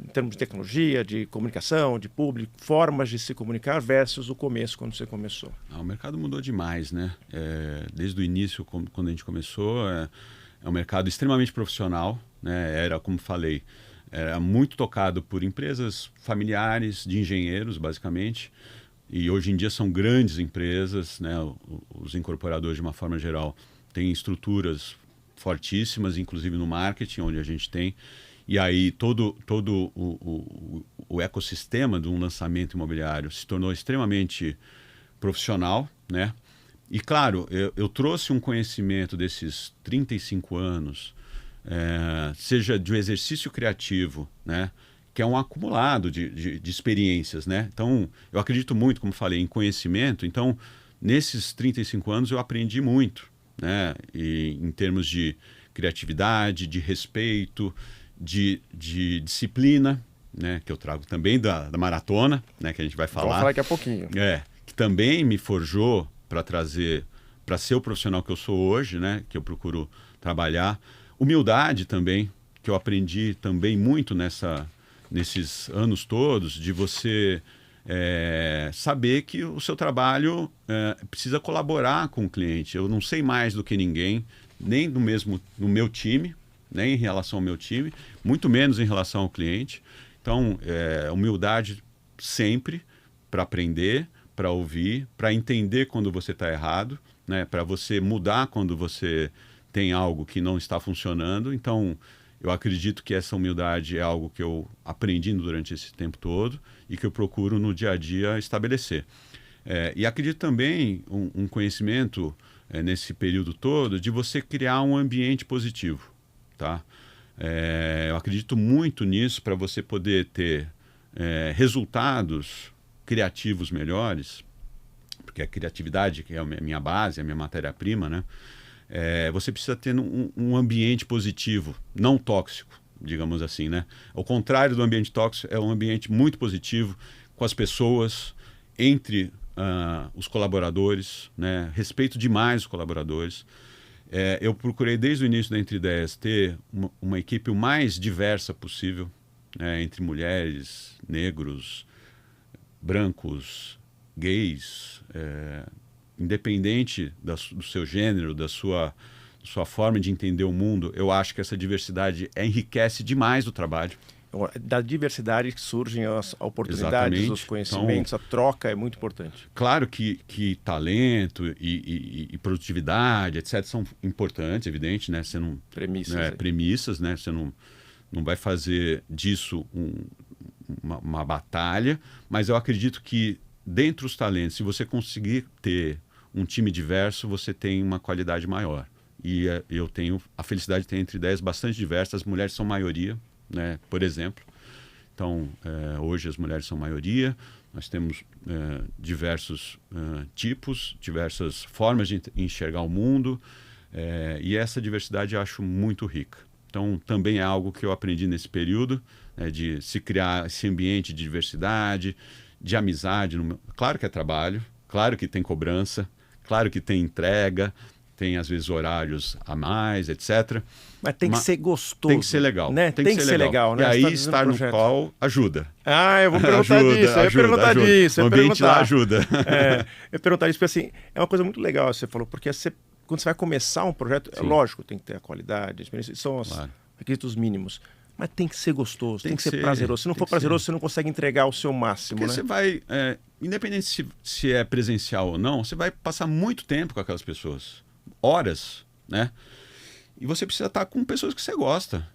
em termos de tecnologia, de comunicação, de público, formas de se comunicar versus o começo, quando você começou? O mercado mudou demais, né? Desde o início, quando a gente começou, é um mercado extremamente profissional, né? Era, como falei, era muito tocado por empresas familiares, de engenheiros, basicamente. E hoje em dia são grandes empresas, né? Os incorporadores, de uma forma geral, têm estruturas fortíssimas, inclusive no marketing, onde a gente tem. E aí todo o ecossistema de um lançamento imobiliário se tornou extremamente profissional, né? E claro, eu trouxe um conhecimento desses 35 anos, seja de um exercício criativo, né? Que é um acumulado de experiências, né? Então, eu acredito muito, como falei, em conhecimento. Então, nesses 35 anos eu aprendi muito, né? E, em termos de criatividade, de respeito, de disciplina, né? Que eu trago também da maratona, né? Que a gente vai falar. Vamos falar daqui a pouquinho. Que que também me forjou para trazer, para ser o profissional que eu sou hoje, né? Que eu procuro trabalhar. Humildade também, que eu aprendi também muito nesses anos todos, de você saber que o seu trabalho precisa colaborar com o cliente. Eu não sei mais do que ninguém, nem no meu time, nem em relação ao meu time, muito menos em relação ao cliente. Então, humildade sempre para aprender, para ouvir, para entender quando você está errado, né? Para você mudar quando você tem algo que não está funcionando. Então, eu acredito que essa humildade é algo que eu aprendi durante esse tempo todo e que eu procuro no dia a dia estabelecer. E acredito também um conhecimento nesse período todo de você criar um ambiente positivo, tá? Eu acredito muito nisso para você poder ter resultados criativos melhores, porque a criatividade, que é a minha base, a minha matéria-prima, né? Você precisa ter um ambiente positivo, não tóxico, digamos assim, né? Ao contrário do ambiente tóxico, é um ambiente muito positivo com as pessoas, entre os colaboradores, né? Respeito demais os colaboradores. Eu procurei desde o início da Entre Ideias ter uma equipe o mais diversa possível, entre mulheres, negros, brancos, gays, independente do seu gênero, da sua forma de entender o mundo. Eu acho que essa diversidade enriquece demais o trabalho. Da diversidade que surgem as oportunidades, Exatamente. os conhecimentos, então, a troca é muito importante. Claro que talento e produtividade, etc., são importantes, evidente, né? Você não, premissas, né? Você não vai fazer disso uma batalha, mas eu acredito que dentre os talentos, se você conseguir ter um time diverso, você tem uma qualidade maior. E eu tenho a felicidade de ter Entre Ideias bastante diversas. As mulheres são maioria, né? Por exemplo. Então, hoje as mulheres são maioria. Nós temos diversos tipos, diversas formas de enxergar o mundo. E essa diversidade eu acho muito rica. Então, também é algo que eu aprendi nesse período, de se criar esse ambiente de diversidade, de amizade. Claro que é trabalho, claro que tem cobrança, claro que tem entrega, tem às vezes horários a mais, etc. Mas tem que ser gostoso. Tem que ser legal. Né? Tem que ser legal, né? E aí estar no call ajuda. Eu vou perguntar disso. Eu ia perguntar disso. O ambiente lá ajuda. Eu ia perguntar isso, porque assim, é uma coisa muito legal que você falou, porque quando você vai começar um projeto, é lógico, tem que ter a qualidade, a experiência, são os requisitos mínimos. Mas tem que ser gostoso, tem que ser prazeroso. Se não for prazeroso, você não consegue entregar o seu máximo. Porque né? você vai, independente se é presencial ou não, você vai passar muito tempo com aquelas pessoas. Horas, né? E você precisa estar com pessoas que você gosta,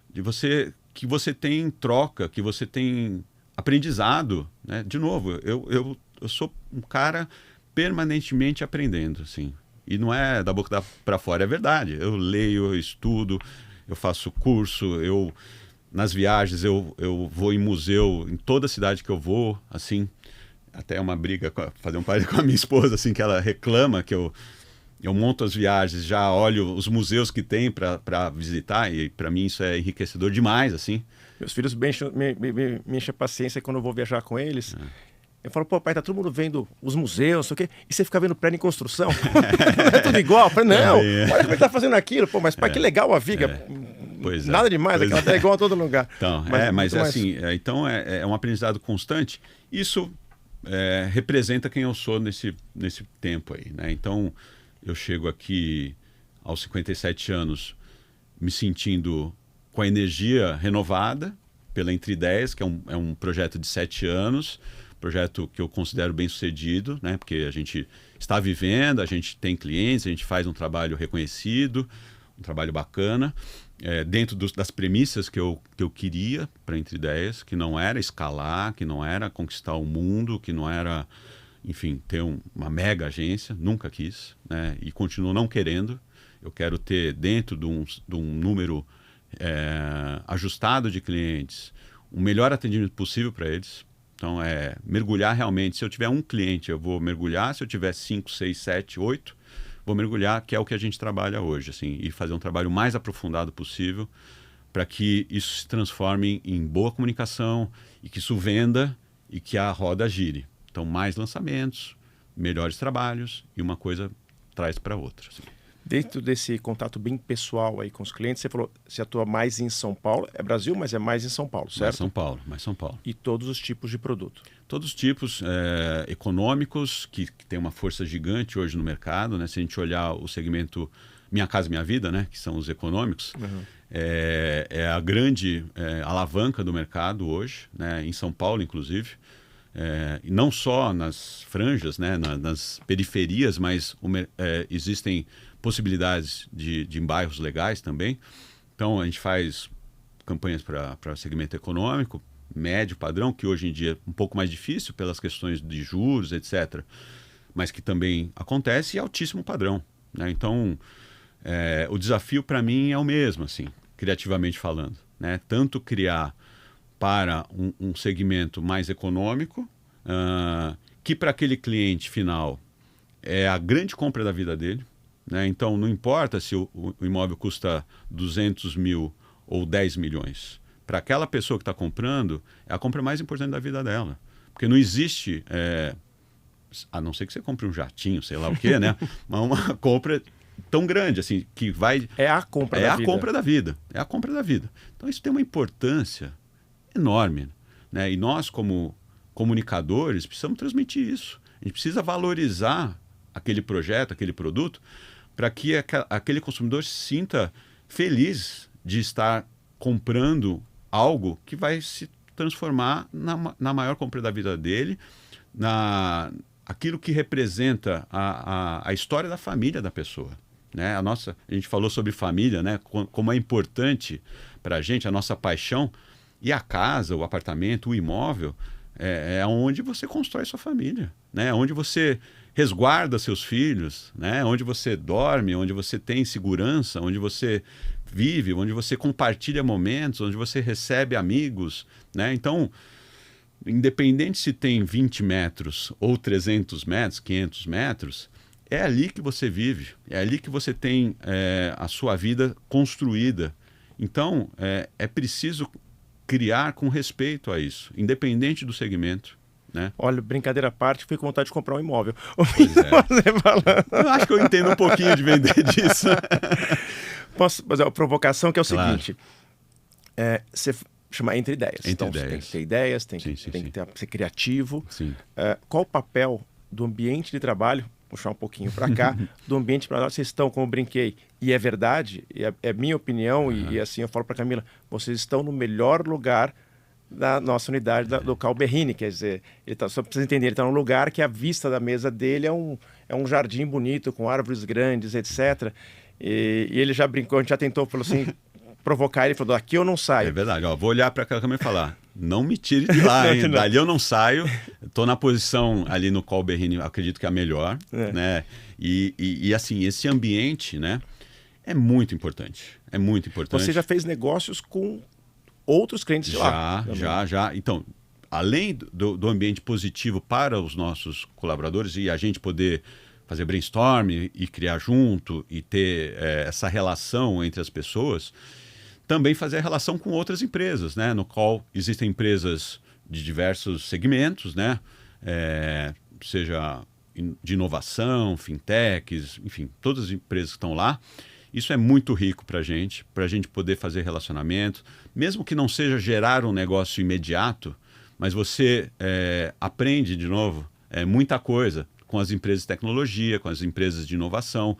que você tem troca, que você tem aprendizado, né? De novo, eu sou um cara permanentemente aprendendo, assim. E não é da boca para fora, é verdade. Eu leio, eu estudo, eu faço curso, nas viagens eu vou em museu, em toda cidade que eu vou, assim. Até uma briga, fazer um parede com a minha esposa, assim, que ela reclama que eu monto as viagens, já olho os museus que tem para visitar, e para mim isso é enriquecedor demais, assim. Meus filhos me enchem a paciência quando eu vou viajar com eles. Eu falo, pô, pai, tá todo mundo vendo os museus, não sei o quê, e você fica vendo prédio em construção? É tudo igual? Eu falei, não, olha como ele tá fazendo aquilo. Pô, mas pai, que legal a viga. Pois nada demais, aquela é igual a todo lugar. Então, mas assim, então é um aprendizado constante. Isso representa quem eu sou nesse tempo aí, né? Então, eu chego aqui aos 57 anos me sentindo com a energia renovada pela Entre Ideias, que é um projeto de 7 anos, projeto que eu considero bem sucedido, né? Porque a gente está vivendo, a gente tem clientes, a gente faz um trabalho reconhecido, um trabalho bacana, dentro das premissas que eu queria para Entre Ideias, que não era escalar, que não era conquistar o mundo, que não era, enfim, ter uma mega agência, nunca quis, né? E continuo não querendo. Eu quero ter dentro de um número ajustado de clientes, o melhor atendimento possível para eles. Então, mergulhar realmente. Se eu tiver um cliente, eu vou mergulhar. Se eu tiver 5, 6, 7, 8, vou mergulhar, que é o que a gente trabalha hoje, assim, e fazer um trabalho mais aprofundado possível para que isso se transforme em boa comunicação e que isso venda e que a roda gire. Então, mais lançamentos, melhores trabalhos e uma coisa traz para outra. Assim. Dentro desse contato bem pessoal aí com os clientes, você falou que você atua mais em São Paulo. É Brasil, mas é mais em São Paulo, certo? Mais São Paulo. E todos os tipos de produto. Todos os tipos econômicos, que tem uma força gigante hoje no mercado, né? Se a gente olhar o segmento Minha Casa Minha Vida, né? Que são os econômicos, é a grande alavanca do mercado hoje, né? Em São Paulo, inclusive. E não só nas franjas, né? Nas periferias, mas existem possibilidades de bairros legais também. Então, a gente faz campanhas para segmento econômico, médio padrão, que hoje em dia é um pouco mais difícil pelas questões de juros, etc., mas que também acontece, e altíssimo padrão, né? Então, o desafio para mim é o mesmo, assim, criativamente falando, né? Tanto criar para um segmento mais econômico, que para aquele cliente final é a grande compra da vida dele, né? Então, não importa se o imóvel custa 200 mil ou 10 milhões. Para aquela pessoa que está comprando, é a compra mais importante da vida dela. Porque não existe, a não ser que você compre um jatinho, sei lá o quê, né? Mas uma compra tão grande, assim, que vai... É a compra da vida. Compra da vida. É a compra da vida. Então, isso tem uma importância enorme, né? E nós, como comunicadores, precisamos transmitir isso. A gente precisa valorizar aquele projeto, aquele produto, para que aquele consumidor se sinta feliz de estar comprando algo que vai se transformar na maior compra da vida dele, aquilo que representa a história da família da pessoa, né? A gente falou sobre família, né? Como é importante para a gente, a nossa paixão, e a casa, o apartamento, o imóvel, é onde você constrói sua família, né? Onde você resguarda seus filhos, né? Onde você dorme, onde você tem segurança, onde você vive, onde você compartilha momentos, onde você recebe amigos, né? Então, independente se tem 20 metros ou 300 metros, 500 metros, é ali que você vive, é ali que você tem a sua vida construída. Então, é preciso criar com respeito a isso, independente do segmento, né? Olha, brincadeira à parte, fui com vontade de comprar um imóvel. Pois é. Eu acho que eu entendo um pouquinho de vender disso. Posso fazer uma provocação, que é o Claro. seguinte. Você chama Entre Ideias. Então, você tem que ter ideias, tem que ser criativo. Sim. Qual o papel do ambiente de trabalho, puxar um pouquinho para cá, do ambiente de trabalho? Vocês estão, como eu brinquei, e é verdade, e é minha opinião, e assim eu falo para Camila, vocês estão no melhor lugar da nossa unidade do Carl Berrini, quer dizer, só para vocês entenderem, ele está num lugar que a vista da mesa dele é um jardim bonito, com árvores grandes, etc. E ele já brincou, a gente já tentou, falou assim, provocar ele, falou, daqui eu não saio. É verdade, vou olhar para aquela câmera e falar, não me tire de lá, hein? Dali eu não saio, estou na posição ali no Carl Berrini, acredito que é a melhor, né? E assim, esse ambiente, né, é muito importante, Você já fez negócios com outros clientes de lá? Já. Então, além do ambiente positivo para os nossos colaboradores e a gente poder fazer brainstorm e criar junto e ter essa relação entre as pessoas, também fazer a relação com outras empresas, né? No qual existem empresas de diversos segmentos, né? Seja de inovação, fintechs, enfim, todas as empresas que estão lá. Isso é muito rico para a gente poder fazer relacionamento, mesmo que não seja gerar um negócio imediato, mas você aprende, de novo, muita coisa com as empresas de tecnologia, com as empresas de inovação.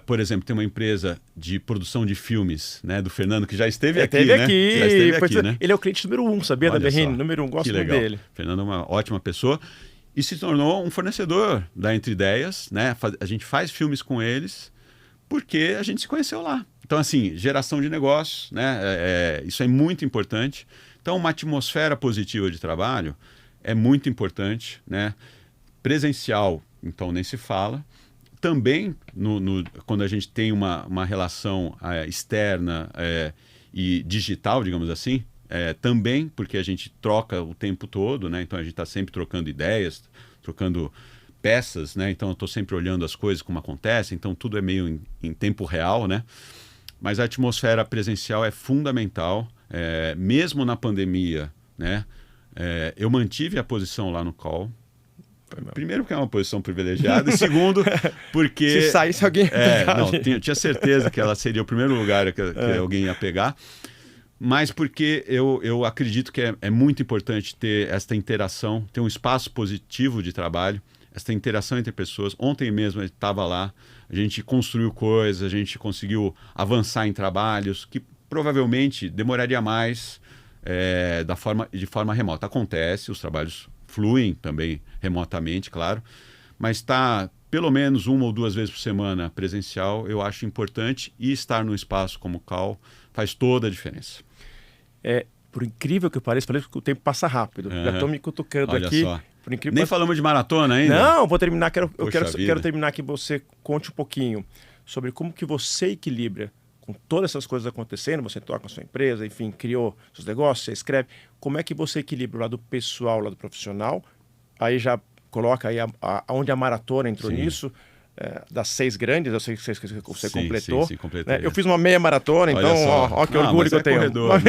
Por exemplo, tem uma empresa de produção de filmes, né, do Fernando, que já esteve aqui, né? Já esteve aqui, né? Ele é o cliente número 1, sabia, Olha da Berrini? só, Número 1, gosto que muito legal. dele. Fernando é uma ótima pessoa e se tornou um fornecedor da Entre Ideias, né? A gente faz filmes com eles porque a gente se conheceu lá. Então, assim, geração de negócios, né? Isso é muito importante. Então, uma atmosfera positiva de trabalho é muito importante, né? Presencial, então, nem se fala. Também, quando a gente tem uma relação externa e digital, digamos assim, também, porque a gente troca o tempo todo, né? Então, a gente está sempre trocando ideias, trocando peças, né? Então eu estou sempre olhando as coisas como acontecem, então tudo é meio em tempo real, né? Mas a atmosfera presencial é fundamental, mesmo na pandemia, né? Eu mantive a posição lá no call, Primeiro, porque é uma posição privilegiada. E segundo, porque... Se saísse alguém... Não, tinha certeza que ela seria o primeiro lugar que alguém ia pegar. Mas porque eu acredito que é muito importante ter esta interação, ter um espaço positivo de trabalho, essa interação entre pessoas. Ontem mesmo eu estava lá, a gente construiu coisas, a gente conseguiu avançar em trabalhos que provavelmente demoraria mais de forma remota. Acontece, os trabalhos fluem também remotamente, claro, mas está pelo menos 1 ou 2 vezes por semana presencial, eu acho importante, e estar num espaço como o CAL faz toda a diferença. Por incrível que pareça, o tempo passa rápido. Já estou me cutucando. Olha aqui. Só. Por incrível Nem falamos de maratona ainda? Não, vou terminar. Eu quero terminar que você conte um pouquinho sobre como que você equilibra com todas essas coisas acontecendo. Você toca a sua empresa, enfim, criou seus negócios, você escreve. Como é que você equilibra o lado pessoal, o lado profissional? Aí já coloca aí onde a maratona entrou nisso. Das 6 grandes, eu sei que você completou. Sim, completei. Eu fiz uma meia maratona, então ó que orgulho que eu tenho. Corredor.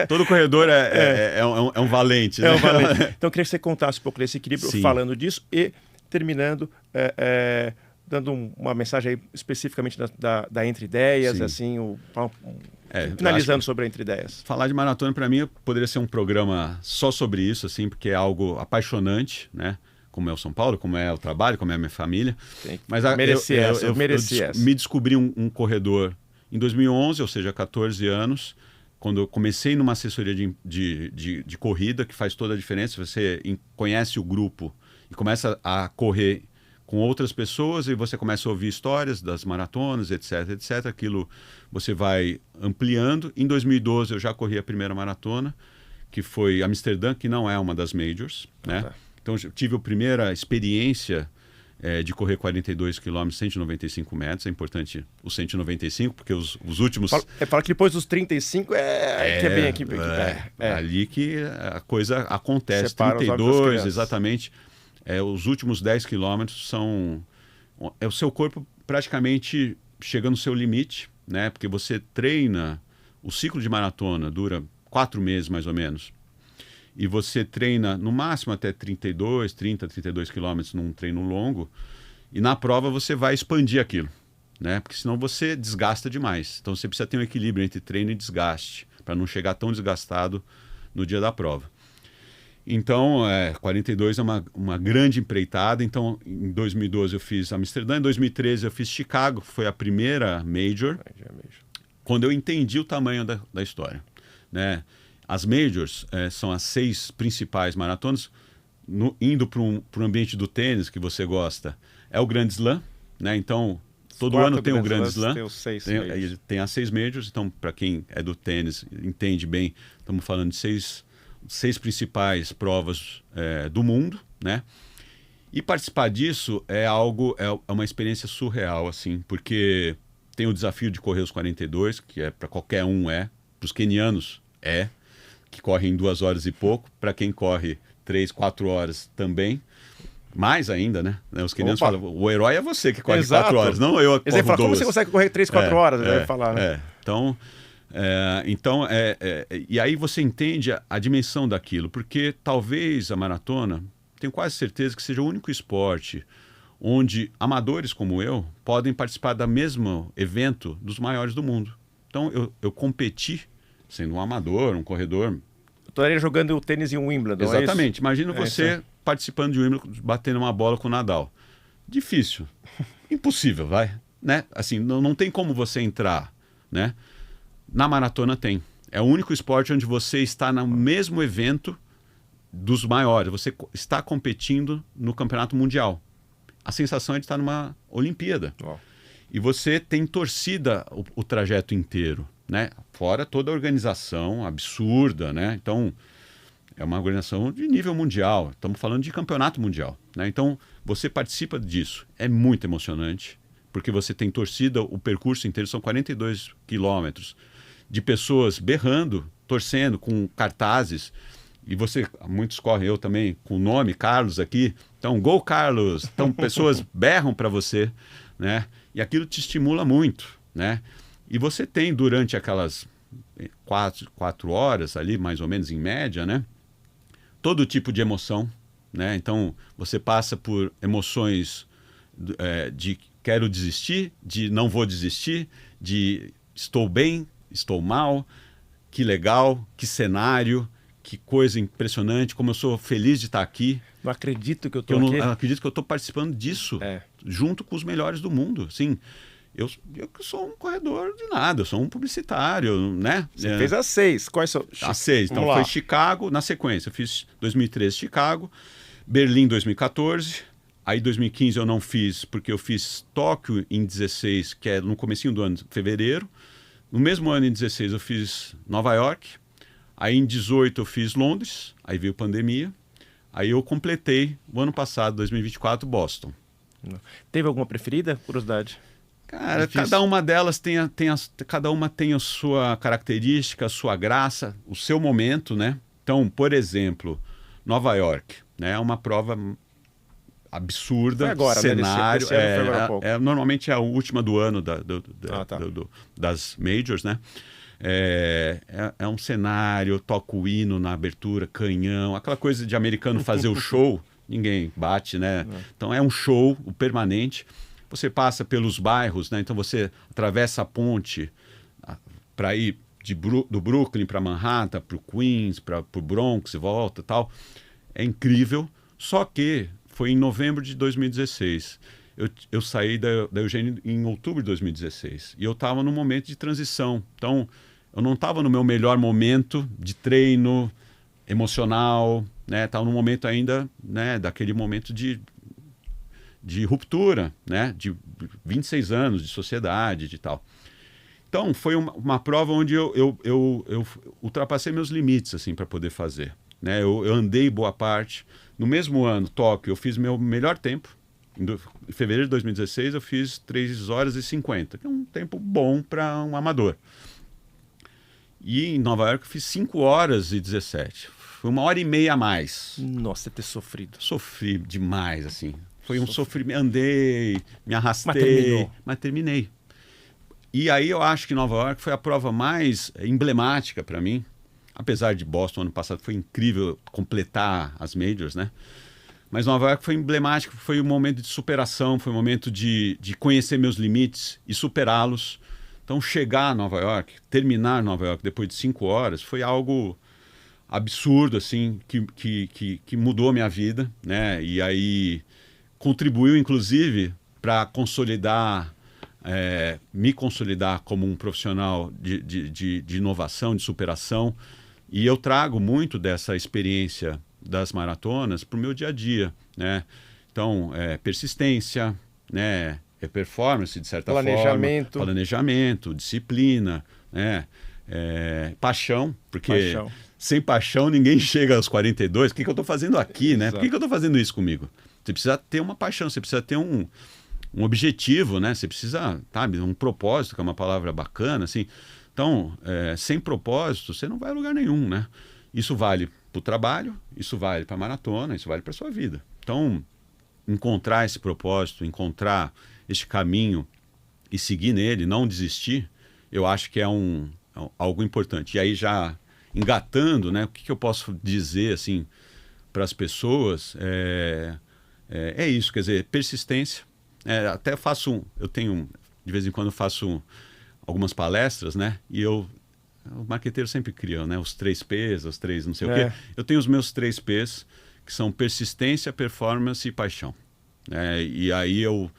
Todo corredor é um valente. Né? É um valente. Então eu queria que você contasse um pouco desse equilíbrio, falando disso e terminando, dando uma mensagem aí especificamente da Entre Ideias, assim, finalizando sobre a Entre Ideias. Falar de maratona para mim poderia ser um programa só sobre isso, assim, porque é algo apaixonante, né? Como é o São Paulo, como é o trabalho, como é a minha família. Mas eu me descobri um corredor em 2011, ou seja, 14 anos, quando eu comecei numa assessoria de corrida, que faz toda a diferença. Você conhece o grupo e começa a correr com outras pessoas e você começa a ouvir histórias das maratonas, etc, etc. Aquilo você vai ampliando. Em 2012 eu já corri a primeira maratona, que foi Amsterdã, que não é uma das majors, né? Então, eu tive a primeira experiência de correr 42 km, 195 metros. É importante o 195, porque os últimos... Fala que depois dos 35 que é bem aqui. Ali que a coisa acontece. Separa 32, exatamente. Os últimos 10 quilômetros são... É o seu corpo praticamente chega no seu limite, né? Porque você treina... O ciclo de maratona dura 4 meses, mais ou menos. E você treina no máximo até 30, 32 quilômetros num treino longo, e na prova você vai expandir aquilo, né? Porque senão você desgasta demais. Então você precisa ter um equilíbrio entre treino e desgaste, para não chegar tão desgastado no dia da prova. Então, 42 é uma grande empreitada. Então, em 2012 eu fiz Amsterdã, em 2013 eu fiz Chicago, que foi a primeira major, quando eu entendi o tamanho da história, né? As majors são as 6 principais maratonas. Indo para um ambiente do tênis que você gosta, é o Grand Slam, né? Então, todo ano tem o Grand Slam. Tem as 6 majors. Então, para quem é do tênis, entende bem, estamos falando de 6 principais provas do mundo, né? E participar disso é uma experiência surreal, assim, porque tem o desafio de correr os 42, que para qualquer um para os quenianos que correm em 2 horas e pouco, para quem corre 3, 4 horas também, mais ainda, né? Os quenianos falam, o herói é você que corre 4 horas, não eu que corro 2. Como você consegue correr 3, 4 horas? Deve falar, né? Então, e aí você entende a dimensão daquilo, porque talvez a maratona, tenho quase certeza que seja o único esporte onde amadores como eu podem participar do mesmo evento dos maiores do mundo. Então, eu competi sendo um amador, um corredor. Eu estaria jogando o tênis em Wimbledon. Exatamente. Imagina você participando de Wimbledon, batendo uma bola com o Nadal. Difícil. Impossível, vai. Né? Assim, não tem como você entrar, né? Na maratona tem. É o único esporte onde você está no mesmo evento dos maiores. Você está competindo no campeonato mundial. A sensação é de estar numa Olimpíada. E você tem torcida o trajeto inteiro, né? Fora toda a organização absurda, né? Então, é uma organização de nível mundial. Estamos falando de campeonato mundial, né? Então, você participa disso. É muito emocionante, porque você tem torcida, o percurso inteiro são 42 quilômetros de pessoas berrando, torcendo, com cartazes. E muitos correm, eu também, com o nome Carlos aqui. Então, Gol Carlos! Então, pessoas berram para você, né? E aquilo te estimula muito, né? E você tem, durante aquelas 4 horas ali, mais ou menos em média, né? Todo tipo de emoção, né? Então, você passa por emoções de quero desistir, de não vou desistir, de estou bem, estou mal, que legal, que cenário, que coisa impressionante, como eu sou feliz de estar aqui. Não acredito que eu Eu estou não aqui. acredito que eu estou participando disso, junto com os melhores do mundo. Assim, eu sou um corredor de nada, eu sou um publicitário, né? Você fez as 6. Quais são? As 6. Então, Vamos lá. foi Chicago, na sequência. Eu fiz 2013 Chicago, Berlim 2014. Aí 2015 eu não fiz, porque eu fiz Tóquio em 16, que é no comecinho do ano, fevereiro. No mesmo ano, em 16, eu fiz Nova York. Aí em 18 eu fiz Londres, aí veio pandemia. Aí eu completei o ano passado, 2024, Boston. Teve alguma preferida? Curiosidade. Cara, Difícil. cada uma delas cada uma tem a sua característica, a sua graça, o seu momento, né? Então, por exemplo, Nova York, né? É uma prova absurda, Foi agora, cenário. né? Desse ano foi agora há pouco. Normalmente é a última do ano Tá. das majors, né? É um cenário, toca o hino na abertura, canhão, aquela coisa de americano fazer o show, ninguém bate, né? Então é um show, o permanente. Você passa pelos bairros, né? Então você atravessa a ponte para ir do Brooklyn para Manhattan, para o Queens, para o Bronx e volta e tal. É incrível, só que foi em novembro de 2016. Eu saí da Eugênio em outubro de 2016 e eu estava num momento de transição. Então, eu não estava no meu melhor momento de treino emocional, né? Estava num momento ainda, né, daquele momento de ruptura, né? De 26 anos de sociedade, de tal. Então, foi uma prova onde eu ultrapassei meus limites assim, para poder fazer. Né? Eu andei boa parte. No mesmo ano, Tóquio, eu fiz meu melhor tempo. Em fevereiro de 2016, eu fiz 3 horas e 50, que é um tempo bom para um amador. E em Nova York, eu fiz 5 horas e 17. Foi 1h30 a mais. Nossa, ter sofrido. Sofri demais, assim. Foi um sofrimento. Andei, me arrastei, mas terminei. E aí eu acho que Nova York foi a prova mais emblemática para mim. Apesar de Boston, ano passado, foi incrível completar as majors, né? Mas Nova York foi emblemático, foi um momento de superação, foi um momento de conhecer meus limites e superá-los. Então, chegar a Nova York, terminar Nova York depois de 5 horas, foi algo absurdo, assim, que mudou a minha vida, né? E aí contribuiu, inclusive, para consolidar, me consolidar como um profissional de inovação, de superação. E eu trago muito dessa experiência das maratonas para o meu dia a dia, né? Então, persistência, né? Performance, de certa forma. Planejamento, disciplina, né? Paixão, porque sem paixão ninguém chega aos 42. O que eu estou fazendo aqui, né? Por que eu estou fazendo isso comigo? Você precisa ter uma paixão, você precisa ter um objetivo, né? Você precisa, sabe, um propósito, que é uma palavra bacana, assim. Então, sem propósito, você não vai a lugar nenhum, né? Isso vale para o trabalho, isso vale para a maratona, isso vale para a sua vida. Então, encontrar esse propósito, encontrar este caminho e seguir nele, não desistir, eu acho que é algo importante. E aí já engatando, né? O que eu posso dizer, assim, para as pessoas é isso, quer dizer, persistência. Até de vez em quando faço algumas palestras, né? E o marqueteiro sempre cria, né? Os 3 P's, os 3 não sei o quê. Eu tenho os meus 3 P's, que são persistência, performance e paixão. E aí eu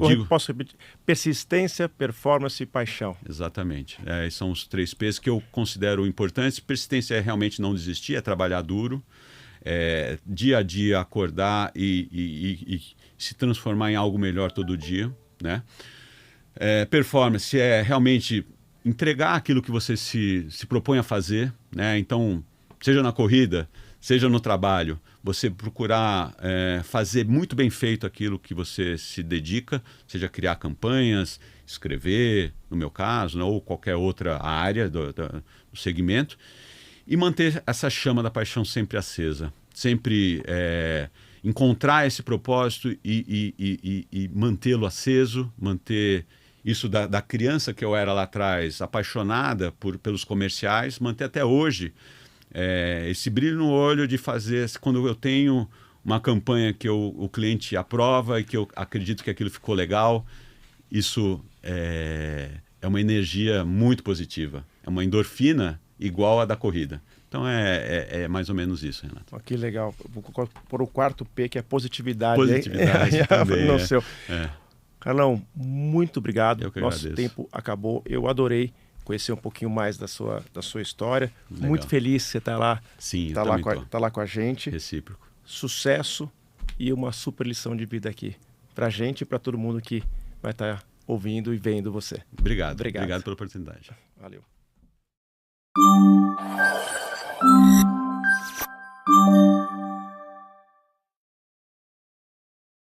digo... Posso repetir? Persistência, performance e paixão. Exatamente. São os 3 P's que eu considero importantes. Persistência é realmente não desistir, é trabalhar duro. Dia a dia acordar e se transformar em algo melhor todo dia, né? Performance é realmente entregar aquilo que você se propõe a fazer, né? Então, seja na corrida, seja no trabalho, você procurar fazer muito bem feito aquilo que você se dedica, seja criar campanhas, escrever, no meu caso, né? Ou qualquer outra área do segmento, e manter essa chama da paixão sempre acesa, sempre encontrar esse propósito e mantê-lo aceso, manter isso da criança que eu era lá atrás, apaixonada pelos comerciais, manter até hoje esse brilho no olho de fazer, quando eu tenho uma campanha que o cliente aprova e que eu acredito que aquilo ficou legal, isso é uma energia muito positiva. É uma endorfina igual a da corrida. Então é mais ou menos isso, Renato. Oh, que legal. Vou pôr o quarto P, que é positividade. Positividade também. No seu. É. Carlão, muito obrigado. Eu que Nosso agradeço. tempo acabou. Eu adorei conhecer um pouquinho mais da sua história. Legal. Muito feliz que você está lá. Sim, Tá eu lá, também tô. tá lá com a gente. Recíproco. Sucesso e uma super lição de vida aqui pra gente e pra todo mundo que vai estar ouvindo e vendo você. Obrigado. Obrigado. Obrigado pela oportunidade. Valeu.